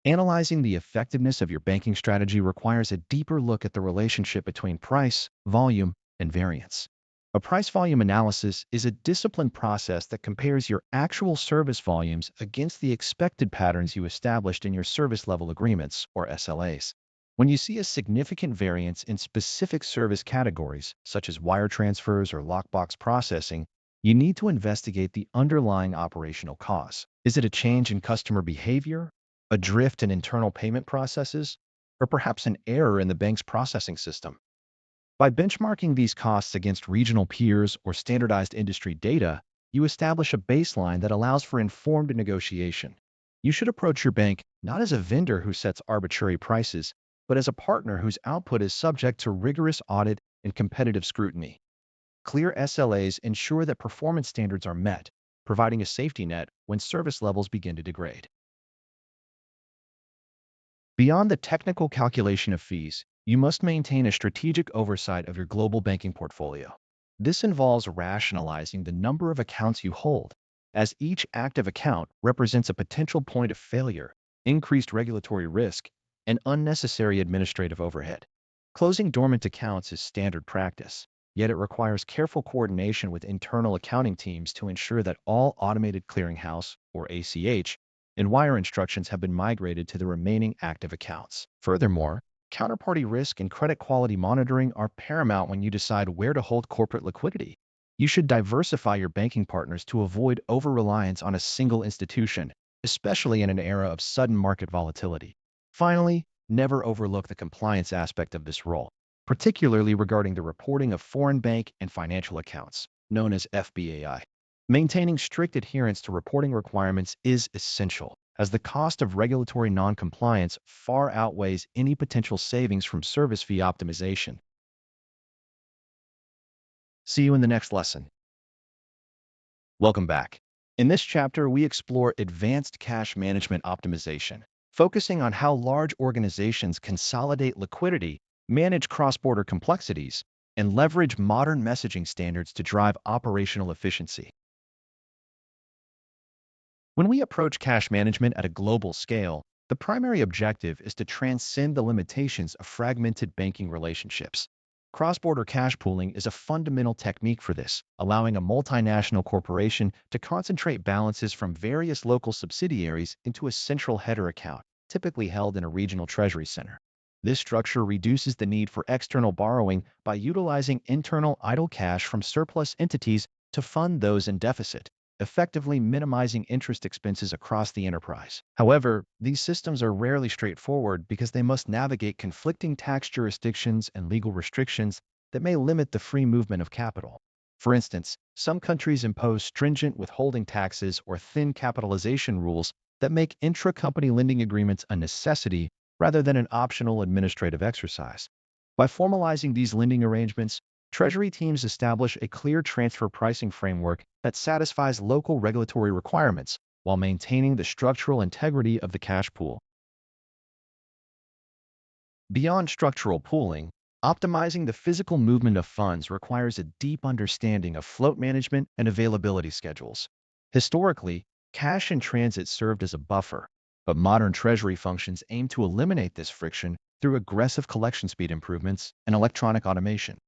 Analyzing the effectiveness of your banking strategy requires a deeper look at the relationship between price, volume, and variance. A price-volume analysis is a disciplined process that compares your actual service volumes against the expected patterns you established in your service level agreements, or SLAs. When you see a significant variance in specific service categories, such as wire transfers or lockbox processing, you need to investigate the underlying operational cause. Is it a change in customer behavior, a drift in internal payment processes, or perhaps an error in the bank's processing system. By benchmarking these costs against regional peers or standardized industry data, you establish a baseline that allows for informed negotiation. You should approach your bank not as a vendor who sets arbitrary prices, but as a partner whose output is subject to rigorous audit and competitive scrutiny. Clear SLAs ensure that performance standards are met, providing a safety net when service levels begin to degrade. Beyond the technical calculation of fees, you must maintain a strategic oversight of your global banking portfolio. This involves rationalizing the number of accounts you hold, as each active account represents a potential point of failure, increased regulatory risk, and unnecessary administrative overhead. Closing dormant accounts is standard practice, yet it requires careful coordination with internal accounting teams to ensure that all automated clearinghouse, or ACH, and wire instructions have been migrated to the remaining active accounts. Furthermore, counterparty risk and credit quality monitoring are paramount when you decide where to hold corporate liquidity. You should diversify your banking partners to avoid over-reliance on a single institution, especially in an era of sudden market volatility. Finally, never overlook the compliance aspect of this role, particularly regarding the reporting of foreign bank and financial accounts, known as FBAI. Maintaining strict adherence to reporting requirements is essential, as the cost of regulatory non-compliance far outweighs any potential savings from service fee optimization. See you in the next lesson. Welcome back. In this chapter, we explore advanced cash management optimization, focusing on how large organizations consolidate liquidity, manage cross-border complexities, and leverage modern messaging standards to drive operational efficiency. When we approach cash management at a global scale, the primary objective is to transcend the limitations of fragmented banking relationships. Cross-border cash pooling is a fundamental technique for this, allowing a multinational corporation to concentrate balances from various local subsidiaries into a central header account, typically held in a regional treasury center. This structure reduces the need for external borrowing by utilizing internal idle cash from surplus entities to fund those in deficit, effectively minimizing interest expenses across the enterprise. However, these systems are rarely straightforward because they must navigate conflicting tax jurisdictions and legal restrictions that may limit the free movement of capital. For instance, some countries impose stringent withholding taxes or thin capitalization rules that make intra-company lending agreements a necessity rather than an optional administrative exercise. By formalizing these lending arrangements, Treasury teams establish a clear transfer pricing framework that satisfies local regulatory requirements while maintaining the structural integrity of the cash pool. Beyond structural pooling, optimizing the physical movement of funds requires a deep understanding of float management and availability schedules. Historically, cash in transit served as a buffer, but modern Treasury functions aim to eliminate this friction through aggressive collection speed improvements and electronic automation.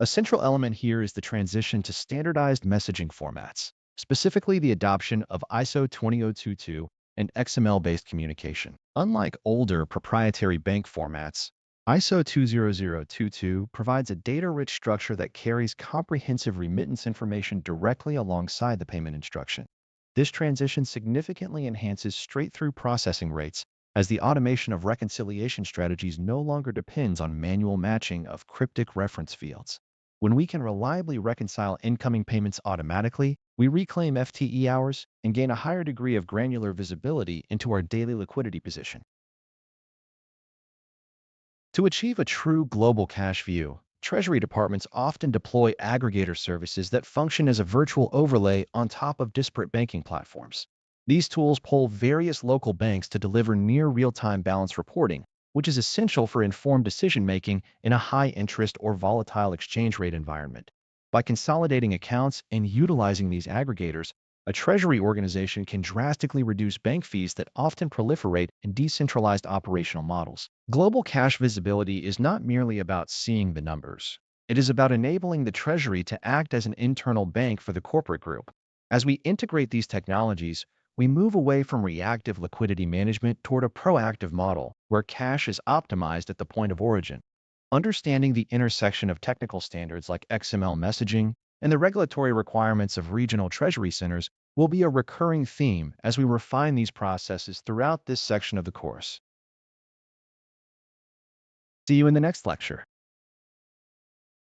A central element here is the transition to standardized messaging formats, specifically the adoption of ISO 20022 and XML-based communication. Unlike older proprietary bank formats, ISO 20022 provides a data-rich structure that carries comprehensive remittance information directly alongside the payment instruction. This transition significantly enhances straight-through processing rates, as the automation of reconciliation strategies no longer depends on manual matching of cryptic reference fields. When we can reliably reconcile incoming payments automatically, we reclaim FTE hours and gain a higher degree of granular visibility into our daily liquidity position. To achieve a true global cash view, Treasury departments often deploy aggregator services that function as a virtual overlay on top of disparate banking platforms. These tools pull various local banks to deliver near real-time balance reporting, which is essential for informed decision-making in a high-interest or volatile exchange rate environment. By consolidating accounts and utilizing these aggregators, a Treasury organization can drastically reduce bank fees that often proliferate in decentralized operational models. Global cash visibility is not merely about seeing the numbers. It is about enabling the Treasury to act as an internal bank for the corporate group. As we integrate these technologies, we move away from reactive liquidity management toward a proactive model where cash is optimized at the point of origin. Understanding the intersection of technical standards like XML messaging and the regulatory requirements of regional treasury centers will be a recurring theme as we refine these processes throughout this section of the course. See you in the next lecture.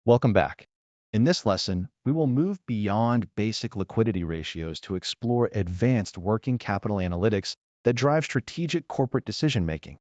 Welcome back. In this lesson, we will move beyond basic liquidity ratios to explore advanced working capital analytics that drive strategic corporate decision-making.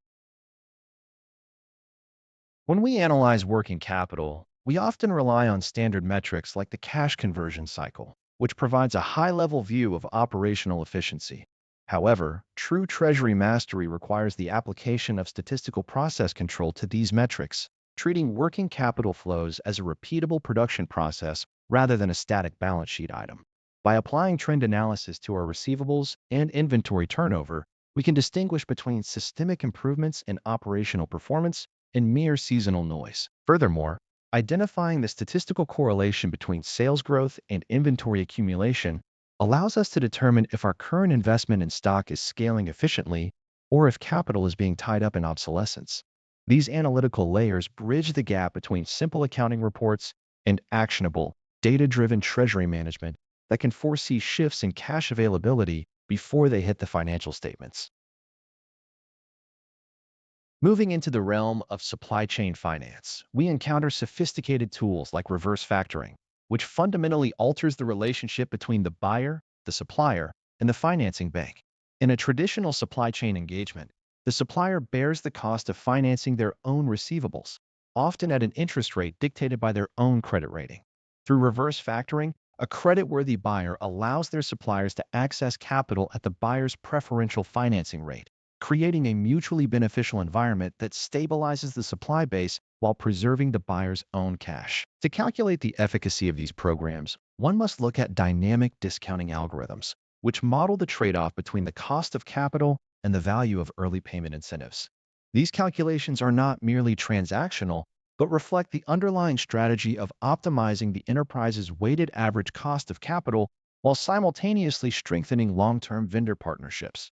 When we analyze working capital, we often rely on standard metrics like the cash conversion cycle, which provides a high-level view of operational efficiency. However, true treasury mastery requires the application of statistical process control to these metrics, treating working capital flows as a repeatable production process rather than a static balance sheet item. By applying trend analysis to our receivables and inventory turnover, we can distinguish between systemic improvements in operational performance and mere seasonal noise. Furthermore, identifying the statistical correlation between sales growth and inventory accumulation allows us to determine if our current investment in stock is scaling efficiently or if capital is being tied up in obsolescence. These analytical layers bridge the gap between simple accounting reports and actionable, data-driven treasury management that can foresee shifts in cash availability before they hit the financial statements. Moving into the realm of supply chain finance, we encounter sophisticated tools like reverse factoring, which fundamentally alters the relationship between the buyer, the supplier, and the financing bank. In a traditional supply chain engagement, the supplier bears the cost of financing their own receivables, often at an interest rate dictated by their own credit rating. Through reverse factoring, a credit-worthy buyer allows their suppliers to access capital at the buyer's preferential financing rate, creating a mutually beneficial environment that stabilizes the supply base while preserving the buyer's own cash. To calculate the efficacy of these programs, one must look at dynamic discounting algorithms, which model the trade-off between the cost of capital and the value of early payment incentives. These calculations are not merely transactional, but reflect the underlying strategy of optimizing the enterprise's weighted average cost of capital while simultaneously strengthening long-term vendor partnerships.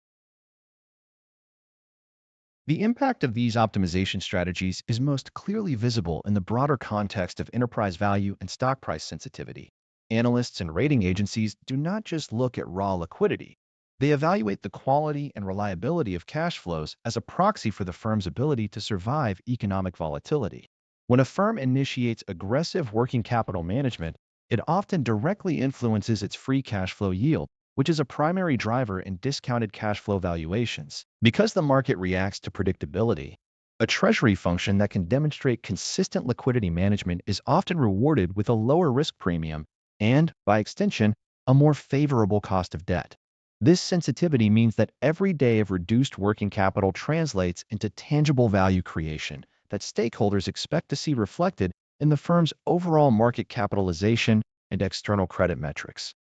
The impact of these optimization strategies is most clearly visible in the broader context of enterprise value and stock price sensitivity. Analysts and rating agencies do not just look at raw liquidity. They evaluate the quality and reliability of cash flows as a proxy for the firm's ability to survive economic volatility. When a firm initiates aggressive working capital management, it often directly influences its free cash flow yield, which is a primary driver in discounted cash flow valuations. Because the market reacts to predictability, a treasury function that can demonstrate consistent liquidity management is often rewarded with a lower risk premium and, by extension, a more favorable cost of debt. This sensitivity means that every day of reduced working capital translates into tangible value creation that stakeholders expect to see reflected in the firm's overall market capitalization and external credit metrics.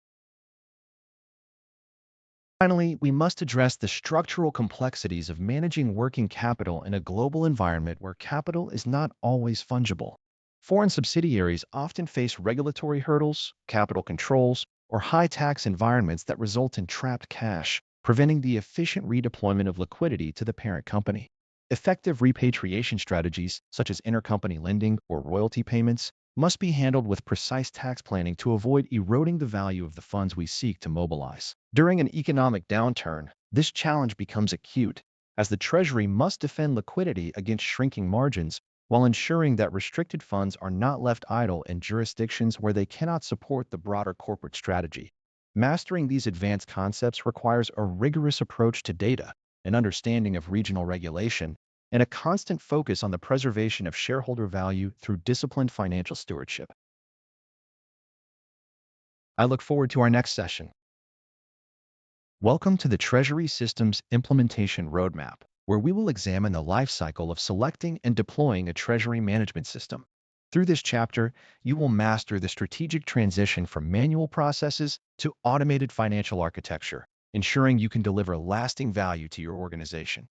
Finally, we must address the structural complexities of managing working capital in a global environment where capital is not always fungible. Foreign subsidiaries often face regulatory hurdles, capital controls, or high tax environments that result in trapped cash, preventing the efficient redeployment of liquidity to the parent company. Effective repatriation strategies, such as intercompany lending or royalty payments, must be handled with precise tax planning to avoid eroding the value of the funds we seek to mobilize. During an economic downturn, this challenge becomes acute, as the Treasury must defend liquidity against shrinking margins while ensuring that restricted funds are not left idle in jurisdictions where they cannot support the broader corporate strategy. Mastering these advanced concepts requires a rigorous approach to data, an understanding of regional regulation, and a constant focus on the preservation of shareholder value through disciplined financial stewardship. I look forward to our next session. Welcome to the Treasury Systems Implementation Roadmap, where we will examine the life cycle of selecting and deploying a treasury management system. Through this chapter, you will master the strategic transition from manual processes to automated financial architecture, ensuring you can deliver lasting value to your organization.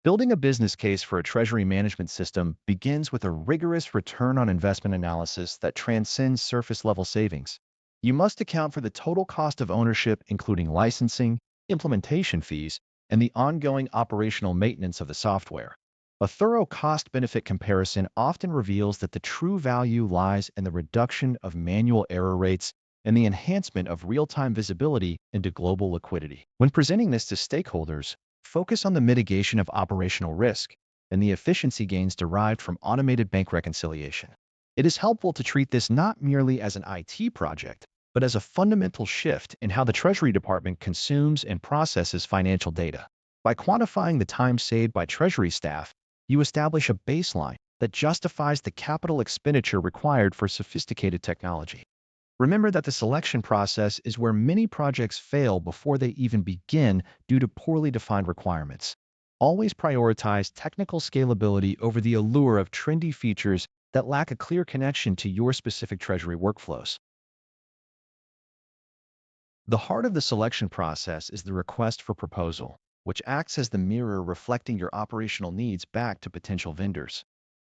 Building a business case for a treasury management system begins with a rigorous return on investment analysis that transcends surface-level savings. You must account for the total cost of ownership, including licensing, implementation fees, and the ongoing operational maintenance of the software. A thorough cost-benefit comparison often reveals that the true value lies in the reduction of manual error rates and the enhancement of real-time visibility into global liquidity. When presenting this to stakeholders, focus on the mitigation of operational risk and the efficiency gains derived from automated bank reconciliation. It is helpful to treat this not merely as an IT project, but as a fundamental shift in how the Treasury Department consumes and processes financial data. By quantifying the time saved by Treasury staff, you establish a baseline that justifies the capital expenditure required for sophisticated technology. Remember that the selection process is where many projects fail before they even begin due to poorly defined requirements. Always prioritize technical scalability over the allure of trendy features that lack a clear connection to your specific Treasury workflows. The heart of the selection process is the request for proposal, which acts as the mirror reflecting your operational needs back to potential vendors.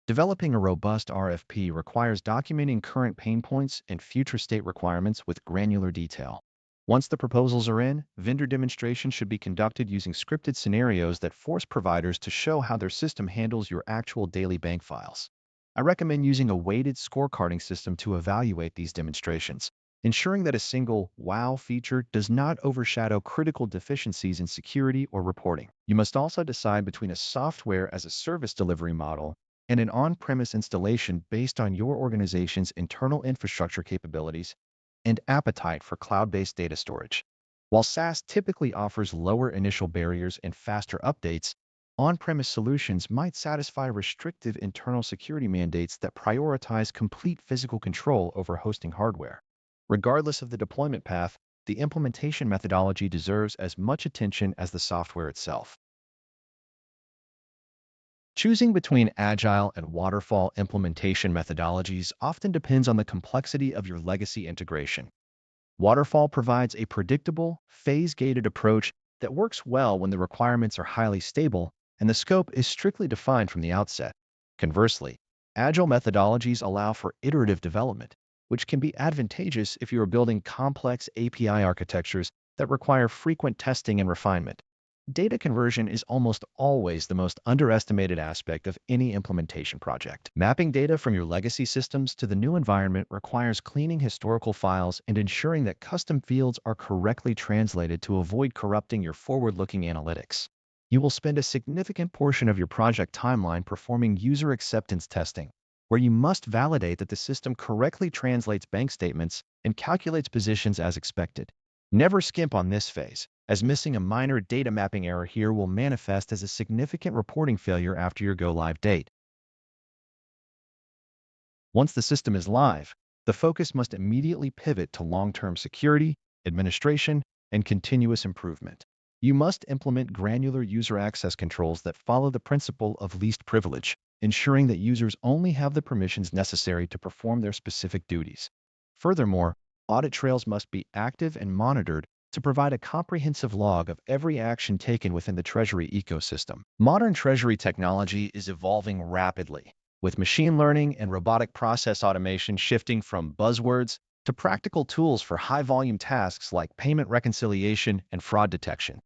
Developing a robust RFP requires documenting current pain points and future state requirements with granular detail. Once the proposals are in, vendor demonstrations should be conducted using scripted scenarios that force providers to show how their system handles your actual daily bank files. I recommend using a weighted scorecarding system to evaluate these demonstrations, ensuring that a single wow feature does not overshadow critical deficiencies in security or reporting. You must also decide between a software as a service delivery model and an on-premise installation based on your organization's internal infrastructure capabilities and appetite for cloud-based data storage. While SaaS typically offers lower initial barriers and faster updates, on-premise solutions might satisfy restrictive internal security mandates that prioritize complete physical control over hosting hardware. Regardless of the deployment path, the implementation methodology deserves as much attention as the software itself. Choosing between agile and waterfall implementation methodologies often depends on the complexity of your legacy integration. Waterfall provides a predictable, phase-gated approach that works well when the requirements are highly stable and the scope is strictly defined from the outset. Conversely, agile methodologies allow for iterative development, which can be advantageous if you are building complex API architectures that require frequent testing and refinement. Data conversion is almost always the most underestimated aspect of any implementation project. Mapping data from your legacy systems to the new environment requires cleaning historical files and ensuring that custom fields are correctly translated to avoid corrupting your forward-looking analytics. You will spend a significant portion of your project timeline performing user acceptance testing, where you must validate that the system correctly translates bank statements and calculates positions as expected. Never skimp on this phase, as missing a minor data mapping error here will manifest as a significant reporting failure after your go-live date. Once the system is live, the focus must immediately pivot to long-term security, administration, and continuous improvement. You must implement granular user access controls that follow the principle of least privilege, ensuring that users only have the permissions necessary to perform their specific duties. Furthermore, audit trails must be active and monitored to provide a comprehensive log of every action taken within the Treasury ecosystem. Modern Treasury technology is evolving rapidly, with machine learning and robotic process automation shifting from buzzwords to practical tools for high-volume tasks like payment reconciliation and fraud detection.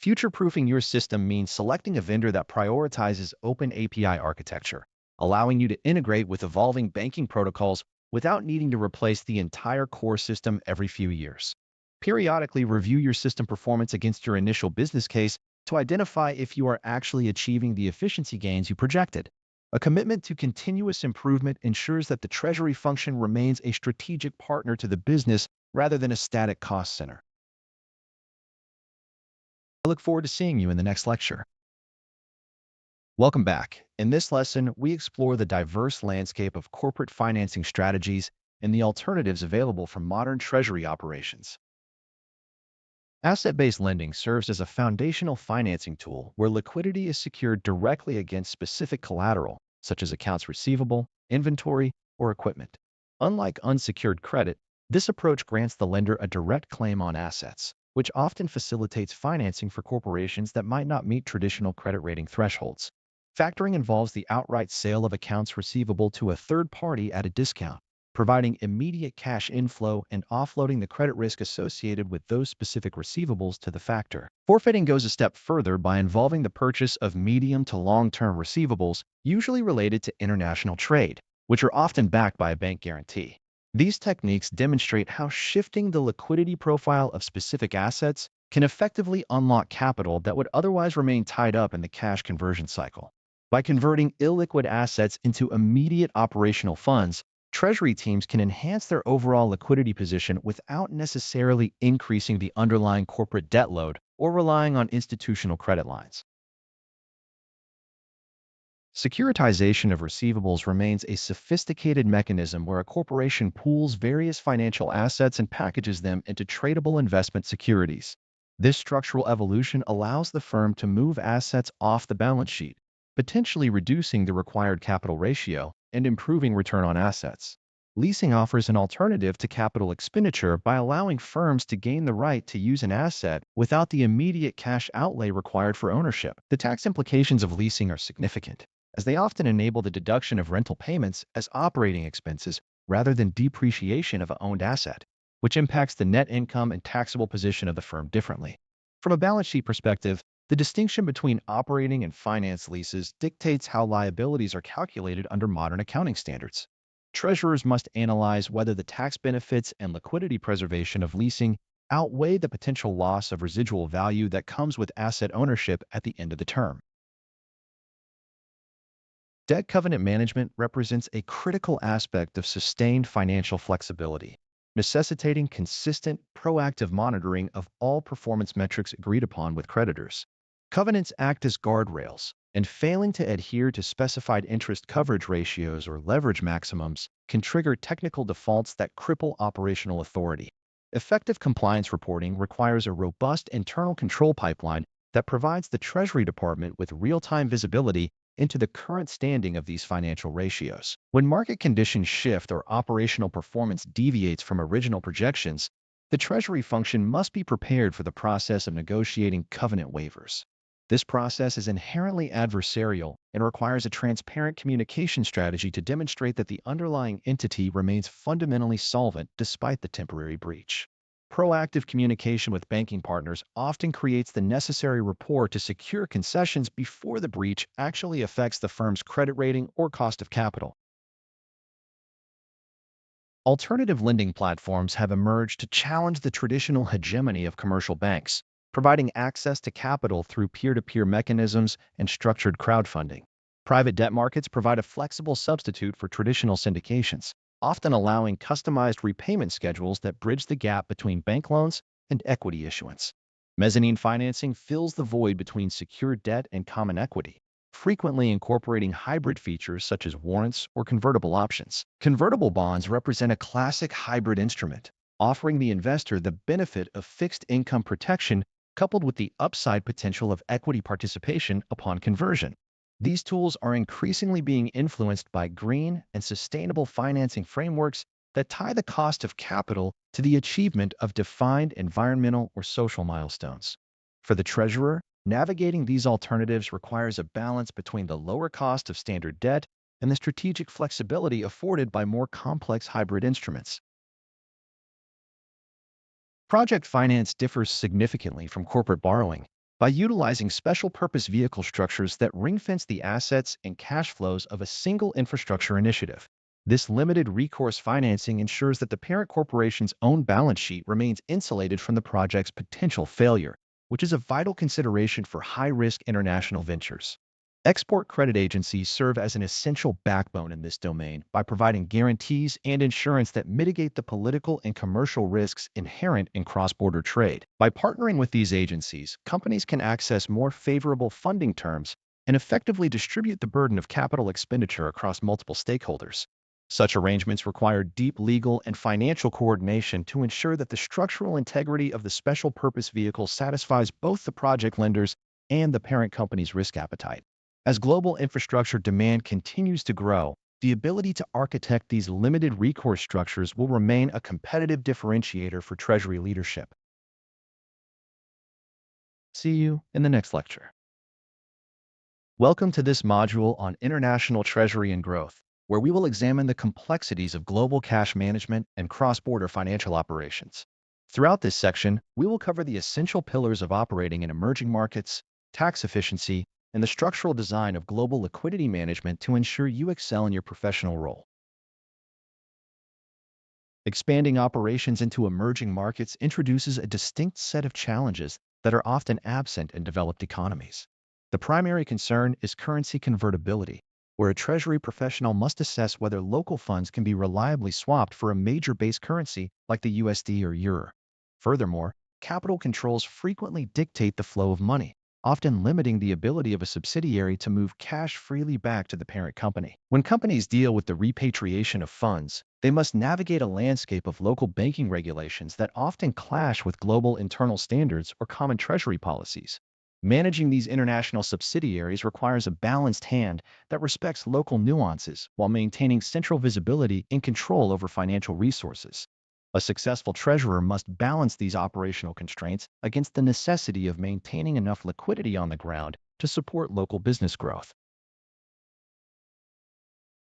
Future-proofing your system means selecting a vendor that prioritizes open API architecture, allowing you to integrate with evolving banking protocols without needing to replace the entire core system every few years. Periodically review your system performance against your initial business case to identify if you are actually achieving the efficiency gains you projected. A commitment to continuous improvement ensures that the Treasury function remains a strategic partner to the business rather than a static cost center. I look forward to seeing you in the next lecture. Welcome back. In this lesson, we explore the diverse landscape of corporate financing strategies and the alternatives available for modern Treasury operations. Asset-based lending serves as a foundational financing tool where liquidity is secured directly against specific collateral, such as accounts receivable, inventory, or equipment. Unlike unsecured credit, this approach grants the lender a direct claim on assets, which often facilitates financing for corporations that might not meet traditional credit rating thresholds. Factoring involves the outright sale of accounts receivable to a third party at a discount, providing immediate cash inflow and offloading the credit risk associated with those specific receivables to the factor. Forfeiting goes a step further by involving the purchase of medium to long-term receivables, usually related to international trade, which are often backed by a bank guarantee. These techniques demonstrate how shifting the liquidity profile of specific assets can effectively unlock capital that would otherwise remain tied up in the cash conversion cycle. By converting illiquid assets into immediate operational funds, Treasury teams can enhance their overall liquidity position without necessarily increasing the underlying corporate debt load or relying on institutional credit lines. Securitization of receivables remains a sophisticated mechanism where a corporation pools various financial assets and packages them into tradable investment securities. This structural evolution allows the firm to move assets off the balance sheet, potentially reducing the required capital ratio and improving return on assets. Leasing offers an alternative to capital expenditure by allowing firms to gain the right to use an asset without the immediate cash outlay required for ownership. The tax implications of leasing are significant, as they often enable the deduction of rental payments as operating expenses rather than depreciation of an owned asset, which impacts the net income and taxable position of the firm differently. From a balance sheet perspective, the distinction between operating and finance leases dictates how liabilities are calculated under modern accounting standards. Treasurers must analyze whether the tax benefits and liquidity preservation of leasing outweigh the potential loss of residual value that comes with asset ownership at the end of the term. Debt covenant management represents a critical aspect of sustained financial flexibility, necessitating consistent, proactive monitoring of all performance metrics agreed upon with creditors. Covenants act as guardrails, and failing to adhere to specified interest coverage ratios or leverage maximums can trigger technical defaults that cripple operational authority. Effective compliance reporting requires a robust internal control pipeline that provides the Treasury Department with real-time visibility into the current standing of these financial ratios. When market conditions shift or operational performance deviates from original projections, the Treasury function must be prepared for the process of negotiating covenant waivers. This process is inherently adversarial and requires a transparent communication strategy to demonstrate that the underlying entity remains fundamentally solvent despite the temporary breach. Proactive communication with banking partners often creates the necessary rapport to secure concessions before the breach actually affects the firm's credit rating or cost of capital. Alternative lending platforms have emerged to challenge the traditional hegemony of commercial banks, providing access to capital through peer-to-peer mechanisms and structured crowdfunding. Private debt markets provide a flexible substitute for traditional syndications, often allowing customized repayment schedules that bridge the gap between bank loans and equity issuance. Mezzanine financing fills the void between secured debt and common equity, frequently incorporating hybrid features such as warrants or convertible options. Convertible bonds represent a classic hybrid instrument, offering the investor the benefit of fixed income protection coupled with the upside potential of equity participation upon conversion. These tools are increasingly being influenced by green and sustainable financing frameworks that tie the cost of capital to the achievement of defined environmental or social milestones. For the treasurer, navigating these alternatives requires a balance between the lower cost of standard debt and the strategic flexibility afforded by more complex hybrid instruments. Project finance differs significantly from corporate borrowing by utilizing special purpose vehicle structures that ring-fence the assets and cash flows of a single infrastructure initiative. This limited recourse financing ensures that the parent corporation's own balance sheet remains insulated from the project's potential failure, which is a vital consideration for high-risk international ventures. Export credit agencies serve as an essential backbone in this domain by providing guarantees and insurance that mitigate the political and commercial risks inherent in cross-border trade. By partnering with these agencies, companies can access more favorable funding terms and effectively distribute the burden of capital expenditure across multiple stakeholders. Such arrangements require deep legal and financial coordination to ensure that the structural integrity of the special purpose vehicle satisfies both the project lenders and the parent company's risk appetite. As global infrastructure demand continues to grow, the ability to architect these limited recourse structures will remain a competitive differentiator for Treasury leadership. See you in the next lecture. Welcome to this module on International Treasury and Growth, where we will examine the complexities of global cash management and cross-border financial operations. Throughout this section, we will cover the essential pillars of operating in emerging markets, tax efficiency, and the structural design of global liquidity management to ensure you excel in your professional role. Expanding operations into emerging markets introduces a distinct set of challenges that are often absent in developed economies. The primary concern is currency convertibility, where a treasury professional must assess whether local funds can be reliably swapped for a major base currency like the USD or Euro. Furthermore, capital controls frequently dictate the flow of money, often limiting the ability of a subsidiary to move cash freely back to the parent company. When companies deal with the repatriation of funds, they must navigate a landscape of local banking regulations that often clash with global internal standards or common treasury policies. Managing these international subsidiaries requires a balanced hand that respects local nuances while maintaining central visibility and control over financial resources. A successful treasurer must balance these operational constraints against the necessity of maintaining enough liquidity on the ground to support local business growth.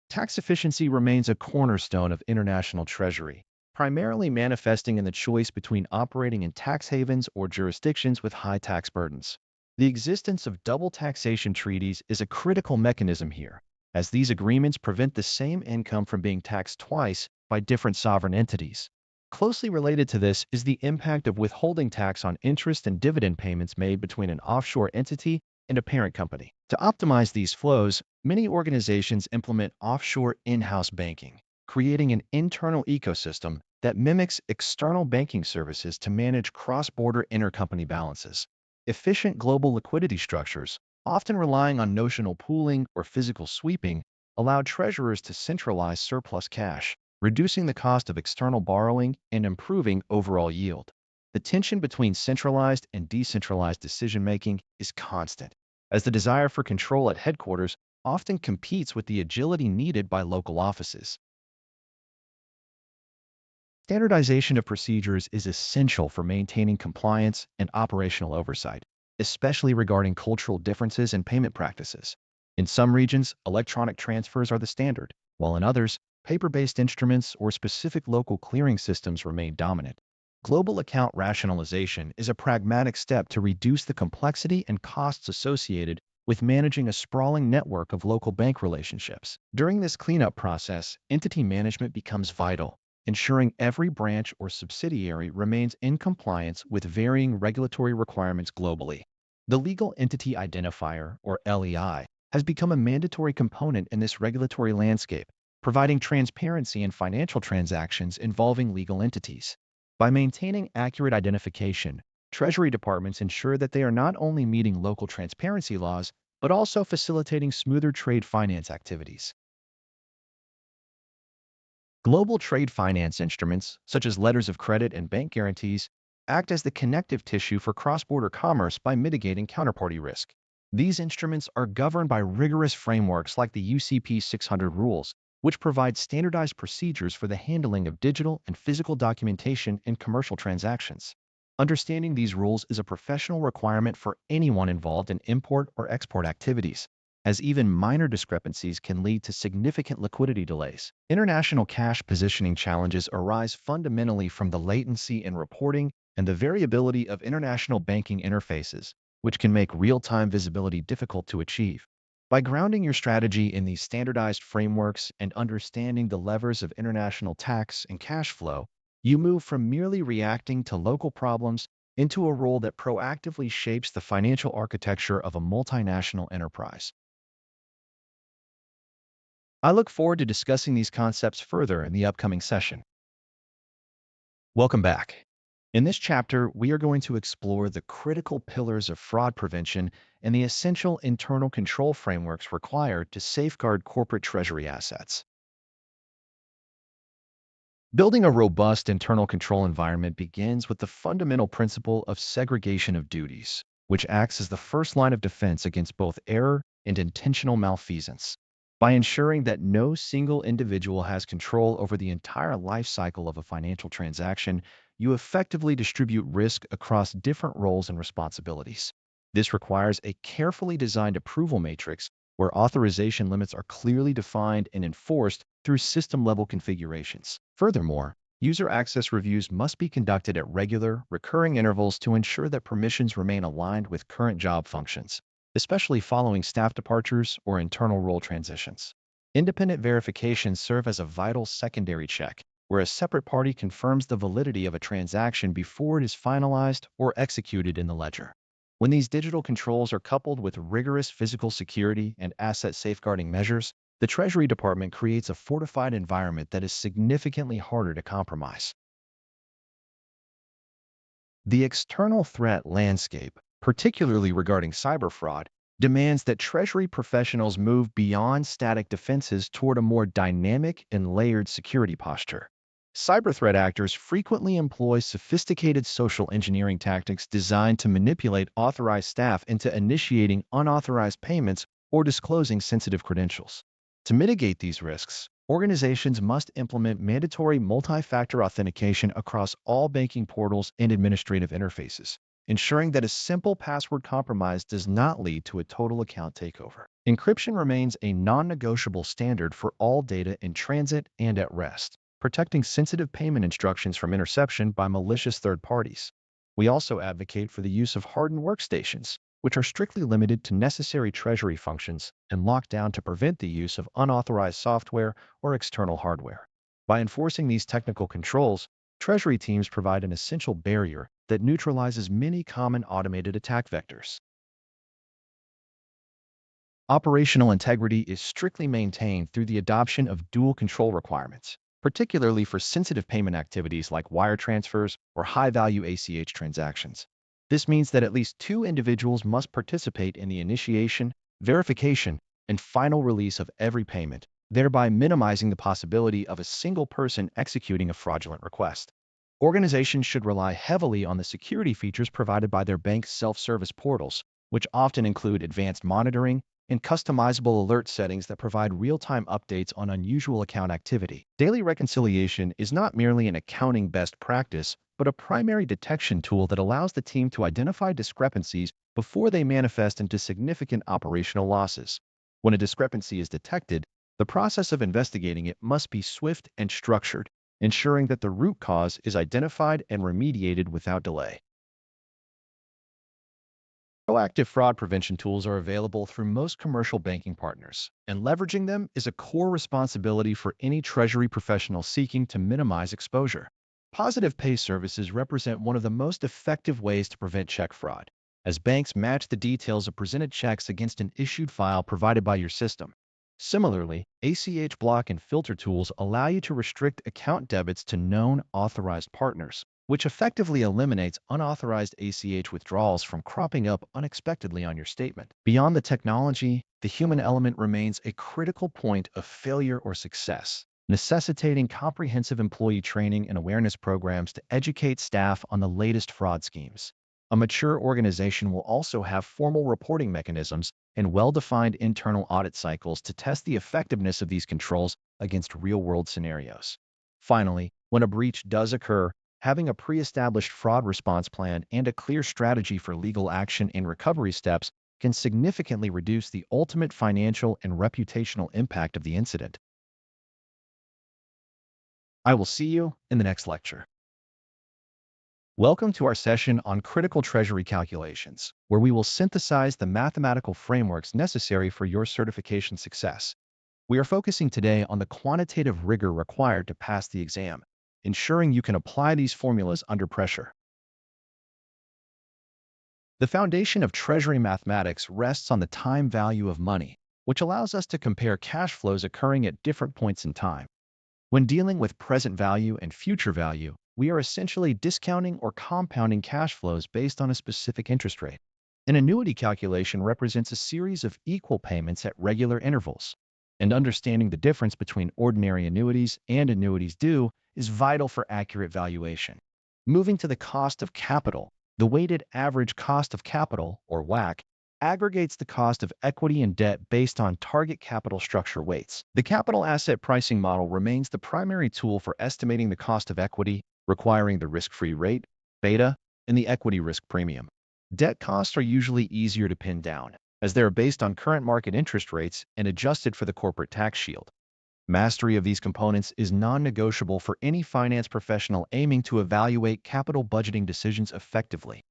Tax efficiency remains a cornerstone of international treasury, primarily manifesting in the choice between operating in tax havens or jurisdictions with high tax burdens. The existence of double taxation treaties is a critical mechanism here, as these agreements prevent the same income from being taxed twice by different sovereign entities. Closely related to this is the impact of withholding tax on interest and dividend payments made between an offshore entity and a parent company. To optimize these flows, many organizations implement offshore in-house banking, creating an internal ecosystem that mimics external banking services to manage cross-border intercompany balances. Efficient global liquidity structures, often relying on notional pooling or physical sweeping, allow treasurers to centralize surplus cash, reducing the cost of external borrowing and improving overall yield. The tension between centralized and decentralized decision-making is constant, as the desire for control at headquarters often competes with the agility needed by local offices. Standardization of procedures is essential for maintaining compliance and operational oversight, especially regarding cultural differences in payment practices. In some regions, electronic transfers are the standard, while in others, paper-based instruments or specific local clearing systems remain dominant. Global account rationalization is a pragmatic step to reduce the complexity and costs associated with managing a sprawling network of local bank relationships. During this cleanup process, entity management becomes vital, ensuring every branch or subsidiary remains in compliance with varying regulatory requirements globally. The Legal Entity Identifier, or LEI, has become a mandatory component in this regulatory landscape, providing transparency in financial transactions involving legal entities. By maintaining accurate identification, Treasury departments ensure that they are not only meeting local transparency laws, but also facilitating smoother trade finance activities. Global trade finance instruments, such as letters of credit and bank guarantees, act as the connective tissue for cross-border commerce by mitigating counterparty risk. These instruments are governed by rigorous frameworks like the UCP 600 rules, which provide standardized procedures for the handling of digital and physical documentation in commercial transactions. Understanding these rules is a professional requirement for anyone involved in import or export activities, as even minor discrepancies can lead to significant liquidity delays. International cash positioning challenges arise fundamentally from the latency in reporting and the variability of international banking interfaces, which can make real-time visibility difficult to achieve. By grounding your strategy in these standardized frameworks and understanding the levers of international tax and cash flow, you move from merely reacting to local problems into a role that proactively shapes the financial architecture of a multinational enterprise. I look forward to discussing these concepts further in the upcoming session. Welcome back. In this chapter, we are going to explore the critical pillars of fraud prevention and the essential internal control frameworks required to safeguard corporate treasury assets. Building a robust internal control environment begins with the fundamental principle of segregation of duties, which acts as the first line of defense against both error and intentional malfeasance. By ensuring that no single individual has control over the entire life cycle of a financial transaction, you effectively distribute risk across different roles and responsibilities. This requires a carefully designed approval matrix where authorization limits are clearly defined and enforced through system-level configurations. Furthermore, user access reviews must be conducted at regular, recurring intervals to ensure that permissions remain aligned with current job functions, especially following staff departures or internal role transitions. Independent verifications serve as a vital secondary check, where a separate party confirms the validity of a transaction before it is finalized or executed in the ledger. When these digital controls are coupled with rigorous physical security and asset safeguarding measures, the Treasury Department creates a fortified environment that is significantly harder to compromise. The external threat landscape, particularly regarding cyber fraud, demands that Treasury professionals move beyond static defenses toward a more dynamic and layered security posture. Cyber threat actors frequently employ sophisticated social engineering tactics designed to manipulate authorized staff into initiating unauthorized payments or disclosing sensitive credentials. To mitigate these risks, organizations must implement mandatory multi-factor authentication across all banking portals and administrative interfaces, ensuring that a simple password compromise does not lead to a total account takeover. Encryption remains a non-negotiable standard for all data in transit and at rest, protecting sensitive payment instructions from interception by malicious third parties. We also advocate for the use of hardened workstations, which are strictly limited to necessary Treasury functions and locked down to prevent the use of unauthorized software or external hardware. By enforcing these technical controls, Treasury teams provide an essential barrier that neutralizes many common automated attack vectors. Operational integrity is strictly maintained through the adoption of dual control requirements, particularly for sensitive payment activities like wire transfers or high-value ACH transactions. This means that at least two individuals must participate in the initiation, verification, and final release of every payment, thereby minimizing the possibility of a single person executing a fraudulent request. Organizations should rely heavily on the security features provided by their bank's self-service portals, which often include advanced monitoring and customizable alert settings that provide real-time updates on unusual account activity. Daily reconciliation is not merely an accounting best practice, but a primary detection tool that allows the team to identify discrepancies before they manifest into significant operational losses. When a discrepancy is detected, the process of investigating it must be swift and structured, ensuring that the root cause is identified and remediated without delay. Proactive fraud prevention tools are available through most commercial banking partners, and leveraging them is a core responsibility for any Treasury professional seeking to minimize exposure. Positive pay services represent one of the most effective ways to prevent check fraud, as banks match the details of presented checks against an issued file provided by your system. Similarly, ACH block and filter tools allow you to restrict account debits to known authorized partners, which effectively eliminates unauthorized ACH withdrawals from cropping up unexpectedly on your statement. Beyond the technology, the human element remains a critical point of failure or success, necessitating comprehensive employee training and awareness programs to educate staff on the latest fraud schemes. A mature organization will also have formal reporting mechanisms and well-defined internal audit cycles to test the effectiveness of these controls against real-world scenarios. Finally, when a breach does occur, having a pre-established fraud response plan and a clear strategy for legal action and recovery steps can significantly reduce the ultimate financial and reputational impact of the incident. I will see you in the next lecture. Welcome to our session on critical treasury calculations, where we will synthesize the mathematical frameworks necessary for your certification success. We are focusing today on the quantitative rigor required to pass the exam, ensuring you can apply these formulas under pressure. The foundation of treasury mathematics rests on the time value of money, which allows us to compare cash flows occurring at different points in time. When dealing with present value and future value, we are essentially discounting or compounding cash flows based on a specific interest rate. An annuity calculation represents a series of equal payments at regular intervals, and understanding the difference between ordinary annuities and annuities due is vital for accurate valuation. Moving to the cost of capital, the weighted average cost of capital, or WACC, aggregates the cost of equity and debt based on target capital structure weights. The capital asset pricing model remains the primary tool for estimating the cost of equity, requiring the risk-free rate, beta, and the equity risk premium. Debt costs are usually easier to pin down, as they are based on current market interest rates and adjusted for the corporate tax shield. Mastery of these components is non-negotiable for any finance professional aiming to evaluate capital budgeting decisions effectively.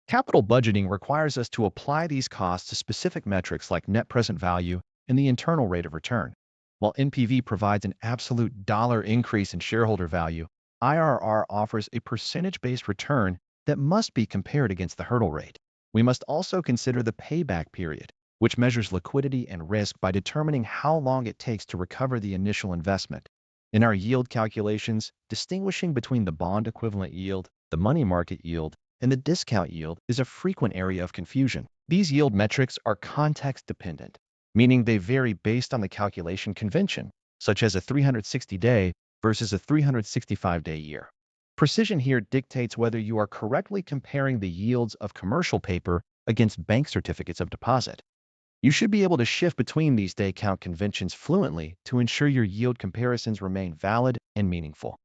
Capital budgeting requires us to apply these costs to specific metrics like net present value and the internal rate of return. While NPV provides an absolute dollar increase in shareholder value, IRR offers a percentage-based return that must be compared against the hurdle rate. We must also consider the payback period, which measures liquidity and risk by determining how long it takes to recover the initial investment. In our yield calculations, distinguishing between the bond equivalent yield, the money market yield, and the discount yield is a frequent area of confusion. These yield metrics are context-dependent, meaning they vary based on the calculation convention, such as a 360-day versus a 365-day year. Precision here dictates whether you are correctly comparing the yields of commercial paper against bank certificates of deposit. You should be able to shift between these day count conventions fluently to ensure your yield comparisons remain valid and meaningful.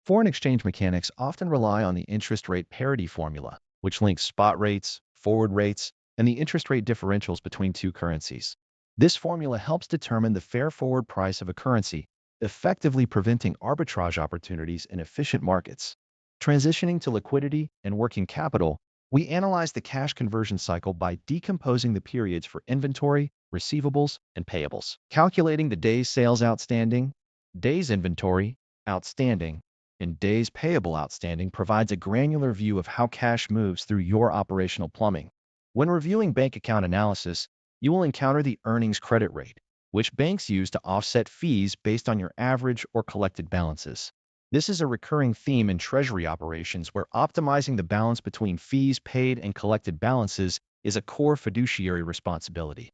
Foreign exchange mechanics often rely on the interest rate parity formula, which links spot rates, forward rates, and the interest rate differentials between two currencies. This formula helps determine the fair forward price of a currency, effectively preventing arbitrage opportunities in efficient markets. Transitioning to liquidity and working capital, we analyze the cash conversion cycle by decomposing the periods for inventory, receivables, and payables. Calculating the days sales outstanding, days inventory outstanding, and days payable outstanding provides a granular view of how cash moves through your operational plumbing. When reviewing bank account analysis, you will encounter the earnings credit rate, which banks use to offset fees based on your average or collected balances. This is a recurring theme in Treasury operations where optimizing the balance between fees paid and collected balances is a core fiduciary responsibility.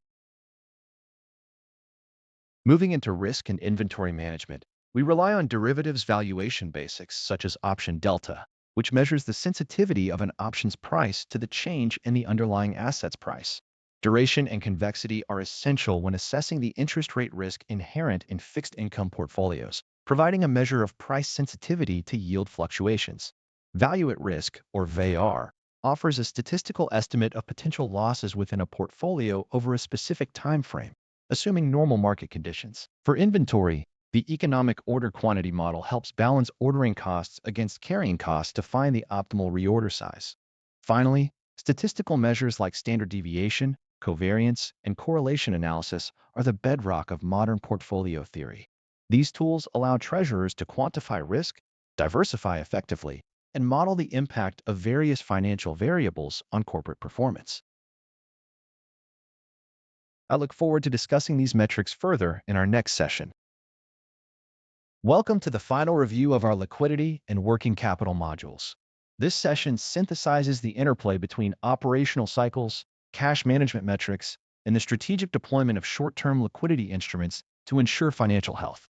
Moving into risk and inventory management, we rely on derivatives valuation basics such as option delta, which measures the sensitivity of an option's price to the change in the underlying asset's price. Duration and convexity are essential when assessing the interest rate risk inherent in fixed income portfolios, providing a measure of price sensitivity to yield fluctuations. Value at risk, or VAR, offers a statistical estimate of potential losses within a portfolio over a specific time frame, assuming normal market conditions. For inventory, the economic order quantity model helps balance ordering costs against carrying costs to find the optimal reorder size. Finally, statistical measures like standard deviation, covariance, and correlation analysis are the bedrock of modern portfolio theory. These tools allow treasurers to quantify risk, diversify effectively, and model the impact of various financial variables on corporate performance. I look forward to discussing these metrics further in our next session. Welcome to the final review of our liquidity and working capital modules. This session synthesizes the interplay between operational cycles, cash management metrics, and the strategic deployment of short-term liquidity instruments to ensure financial health.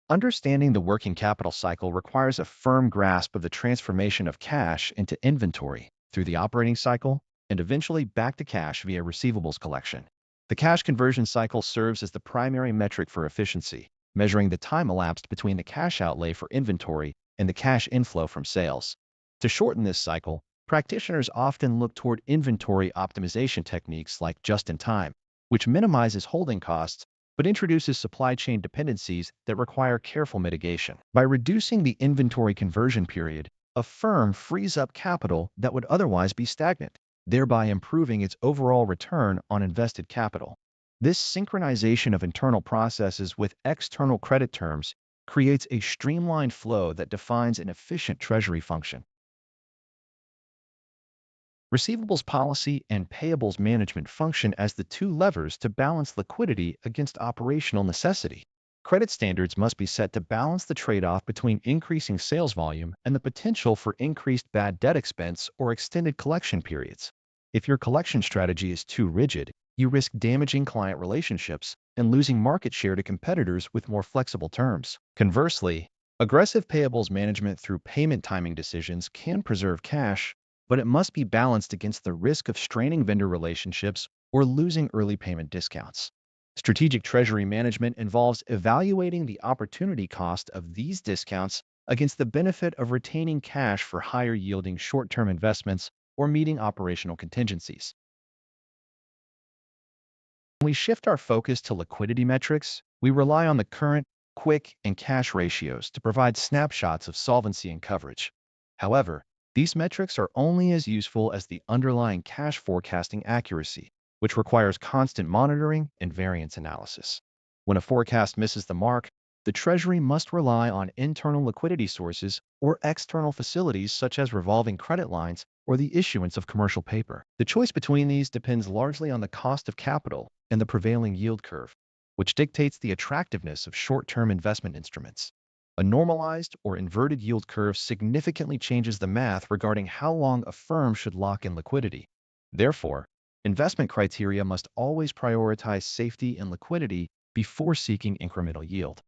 Understanding the working capital cycle requires a firm grasp of the transformation of cash into inventory through the operating cycle and eventually back to cash via receivables collection. The cash conversion cycle serves as the primary metric for efficiency, measuring the time elapsed between the cash outlay for inventory and the cash inflow from sales. To shorten this cycle, practitioners often look toward inventory optimization techniques like just-in-time, which minimizes holding costs but introduces supply chain dependencies that require careful mitigation. By reducing the inventory conversion period, a firm frees up capital that would otherwise be stagnant, thereby improving its overall return on invested capital. This synchronization of internal processes with external credit terms creates a streamlined flow that defines an efficient treasury function. Receivables policy and payables management function as the two levers to balance liquidity against operational necessity. Credit standards must be set to balance the trade-off between increasing sales volume and the potential for increased bad debt expense or extended collection periods. If your collection strategy is too rigid, you risk damaging client relationships and losing market share to competitors with more flexible terms. Conversely, aggressive payables management through payment timing decisions can preserve cash, but it must be balanced against the risk of straining vendor relationships or losing early payment discounts. Strategic treasury management involves evaluating the opportunity cost of these discounts against the benefit of retaining cash for higher-yielding short-term investments or meeting operational contingencies. When we shift our focus to liquidity metrics, we rely on the current, quick, and cash ratios to provide snapshots of solvency and coverage. However, these metrics are only as useful as the underlying cash forecasting accuracy. which requires constant monitoring and variance analysis. When a forecast misses the mark, the Treasury must rely on internal liquidity sources or external facilities such as revolving credit lines or the issuance of commercial paper. The choice between these depends largely on the cost of capital and the prevailing yield curve, which dictates the attractiveness of short-term investment instruments. A normalized or inverted yield curve significantly changes the math regarding how long a firm should lock in liquidity. Therefore, investment criteria must always prioritize safety and liquidity before seeking incremental yield.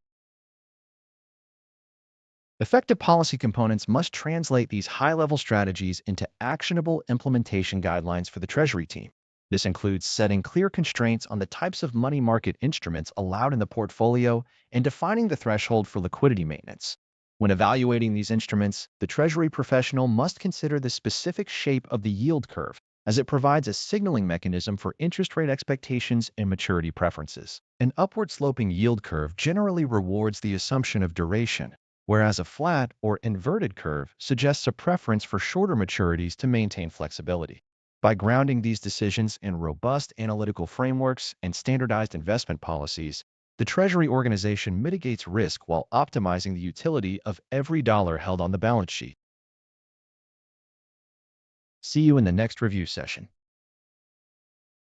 Effective policy components must translate these high-level strategies into actionable implementation guidelines for the Treasury team. This includes setting clear constraints on the types of money market instruments allowed in the portfolio and defining the threshold for liquidity maintenance. When evaluating these instruments, the Treasury professional must consider the specific shape of the yield curve, as it provides a signaling mechanism for interest rate expectations and maturity preferences. An upward-sloping yield curve generally rewards the assumption of duration, whereas a flat or inverted curve suggests a preference for shorter maturities to maintain flexibility. By grounding these decisions in robust analytical frameworks and standardized investment policies, the Treasury organization mitigates risk while optimizing the utility of every dollar held on the balance sheet. See you in the next review session.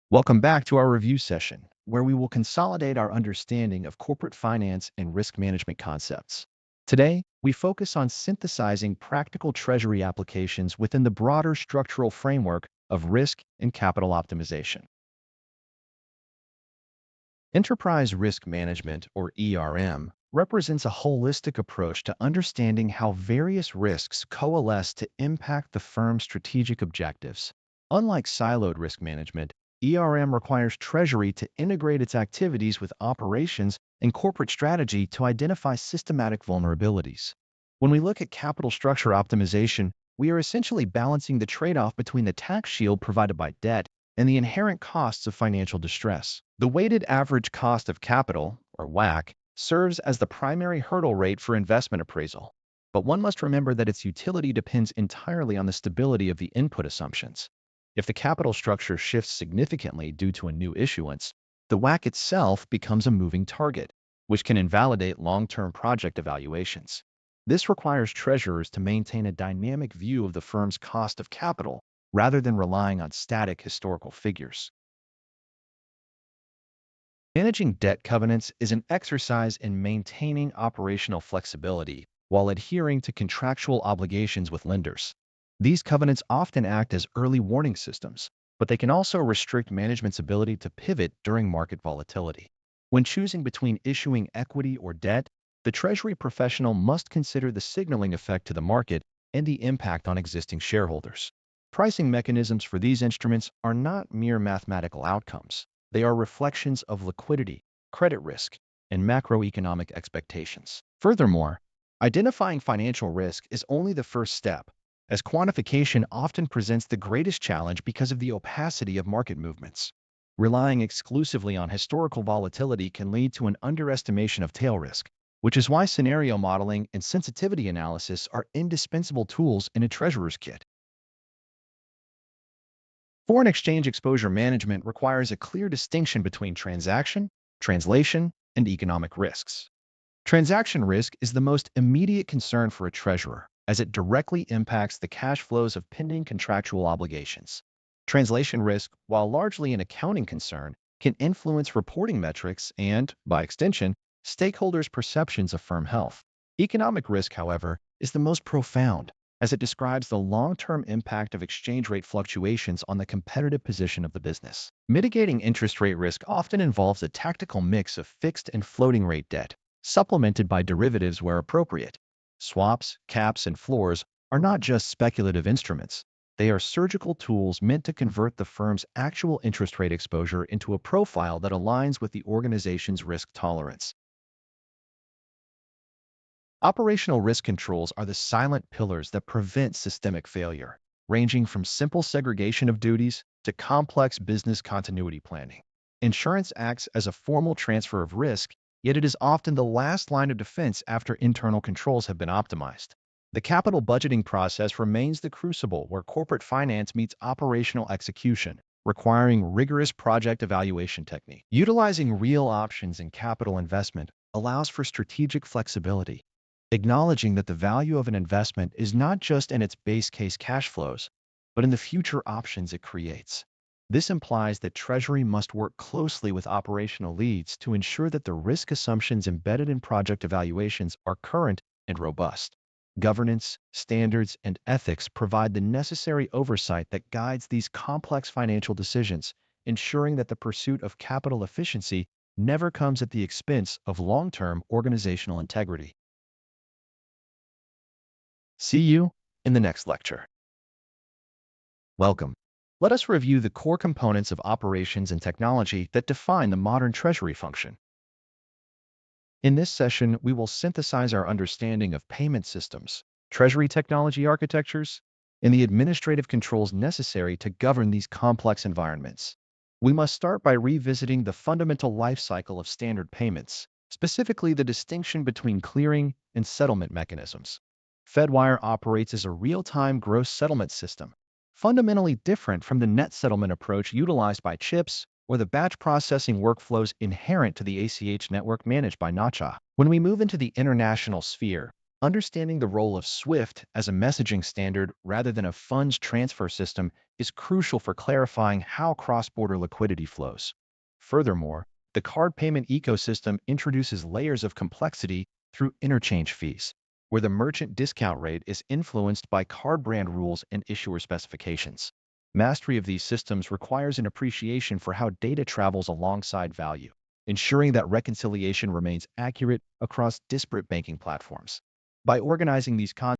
Welcome back to our review session, where we will consolidate our understanding of corporate finance and risk management concepts. Today, we focus on synthesizing practical Treasury applications within the broader structural framework of risk and capital optimization. Enterprise risk management, or ERM, represents a holistic approach to understanding how various risks coalesce to impact the firm's strategic objectives. Unlike siloed risk management, ERM requires Treasury to integrate its activities with operations and corporate strategy to identify systematic vulnerabilities. When we look at capital structure optimization, we are essentially balancing the trade-off between the tax shield provided by debt and the inherent costs of financial distress. The weighted average cost of capital, or WACC, serves as the primary hurdle rate for investment appraisal. But one must remember that its utility depends entirely on the stability of the input assumptions. If the capital structure shifts significantly due to a new issuance, the WACC itself becomes a moving target, which can invalidate long-term project evaluations. This requires treasurers to maintain a dynamic view of the firm's cost of capital rather than relying on static historical figures. Managing debt covenants is an exercise in maintaining operational flexibility while adhering to contractual obligations with lenders. These covenants often act as early warning systems, but they can also restrict management's ability to pivot during market volatility. When choosing between issuing equity or debt, the Treasury professional must consider the signaling effect to the market and the impact on existing shareholders. Pricing mechanisms for these instruments are not mere mathematical outcomes. They are reflections of liquidity, credit risk, and macroeconomic expectations. Furthermore, identifying financial risk is only the first step, as quantification often presents the greatest challenge because of the opacity of market movements. Relying exclusively on historical volatility can lead to an underestimation of tail risk, which is why scenario modeling and sensitivity analysis are indispensable tools in a treasurer's kit. Foreign exchange exposure management requires a clear distinction between transaction, translation, and economic risks. Transaction risk is the most immediate concern for a treasurer, as it directly impacts the cash flows of pending contractual obligations. Translation risk, while largely an accounting concern, can influence reporting metrics and, by extension, stakeholders' perceptions of firm health. Economic risk, however, is the most profound, as it describes the long-term impact of exchange rate fluctuations on the competitive position of the business. Mitigating interest rate risk often involves a tactical mix of fixed and floating rate debt, supplemented by derivatives where appropriate. Swaps, caps, and floors are not just speculative instruments. They are surgical tools meant to convert the firm's actual interest rate exposure into a profile that aligns with the organization's risk tolerance. Operational risk controls are the silent pillars that prevent systemic failure, ranging from simple segregation of duties to complex business continuity planning. Insurance acts as a formal transfer of risk, yet it is often the last line of defense after internal controls have been optimized. The capital budgeting process remains the crucible where corporate finance meets operational execution, requiring rigorous project evaluation technique. Utilizing real options in capital investment allows for strategic flexibility, acknowledging that the value of an investment is not just in its base case cash flows, but in the future options it creates. This implies that Treasury must work closely with operational leads to ensure that the risk assumptions embedded in project evaluations are current and robust. Governance, standards, and ethics provide the necessary oversight that guides these complex financial decisions, ensuring that the pursuit of capital efficiency never comes at the expense of long-term organizational integrity. See you in the next lecture. Welcome. Let us review the core components of operations and technology that define the modern Treasury function. In this session, we will synthesize our understanding of payment systems, Treasury technology architectures, and the administrative controls necessary to govern these complex environments. We must start by revisiting the fundamental life cycle of standard payments, specifically the distinction between clearing and settlement mechanisms. Fedwire operates as a real-time gross settlement system, fundamentally different from the net settlement approach utilized by CHIPS or the batch processing workflows inherent to the ACH network managed by NACHA. When we move into the international sphere, understanding the role of SWIFT as a messaging standard rather than a funds transfer system is crucial for clarifying how cross-border liquidity flows. Furthermore, the card payment ecosystem introduces layers of complexity through interchange fees, where the merchant discount rate is influenced by card brand rules and issuer specifications. Mastery of these systems requires an appreciation for how data travels alongside value, ensuring that reconciliation remains accurate across disparate banking platforms. By organizing these concepts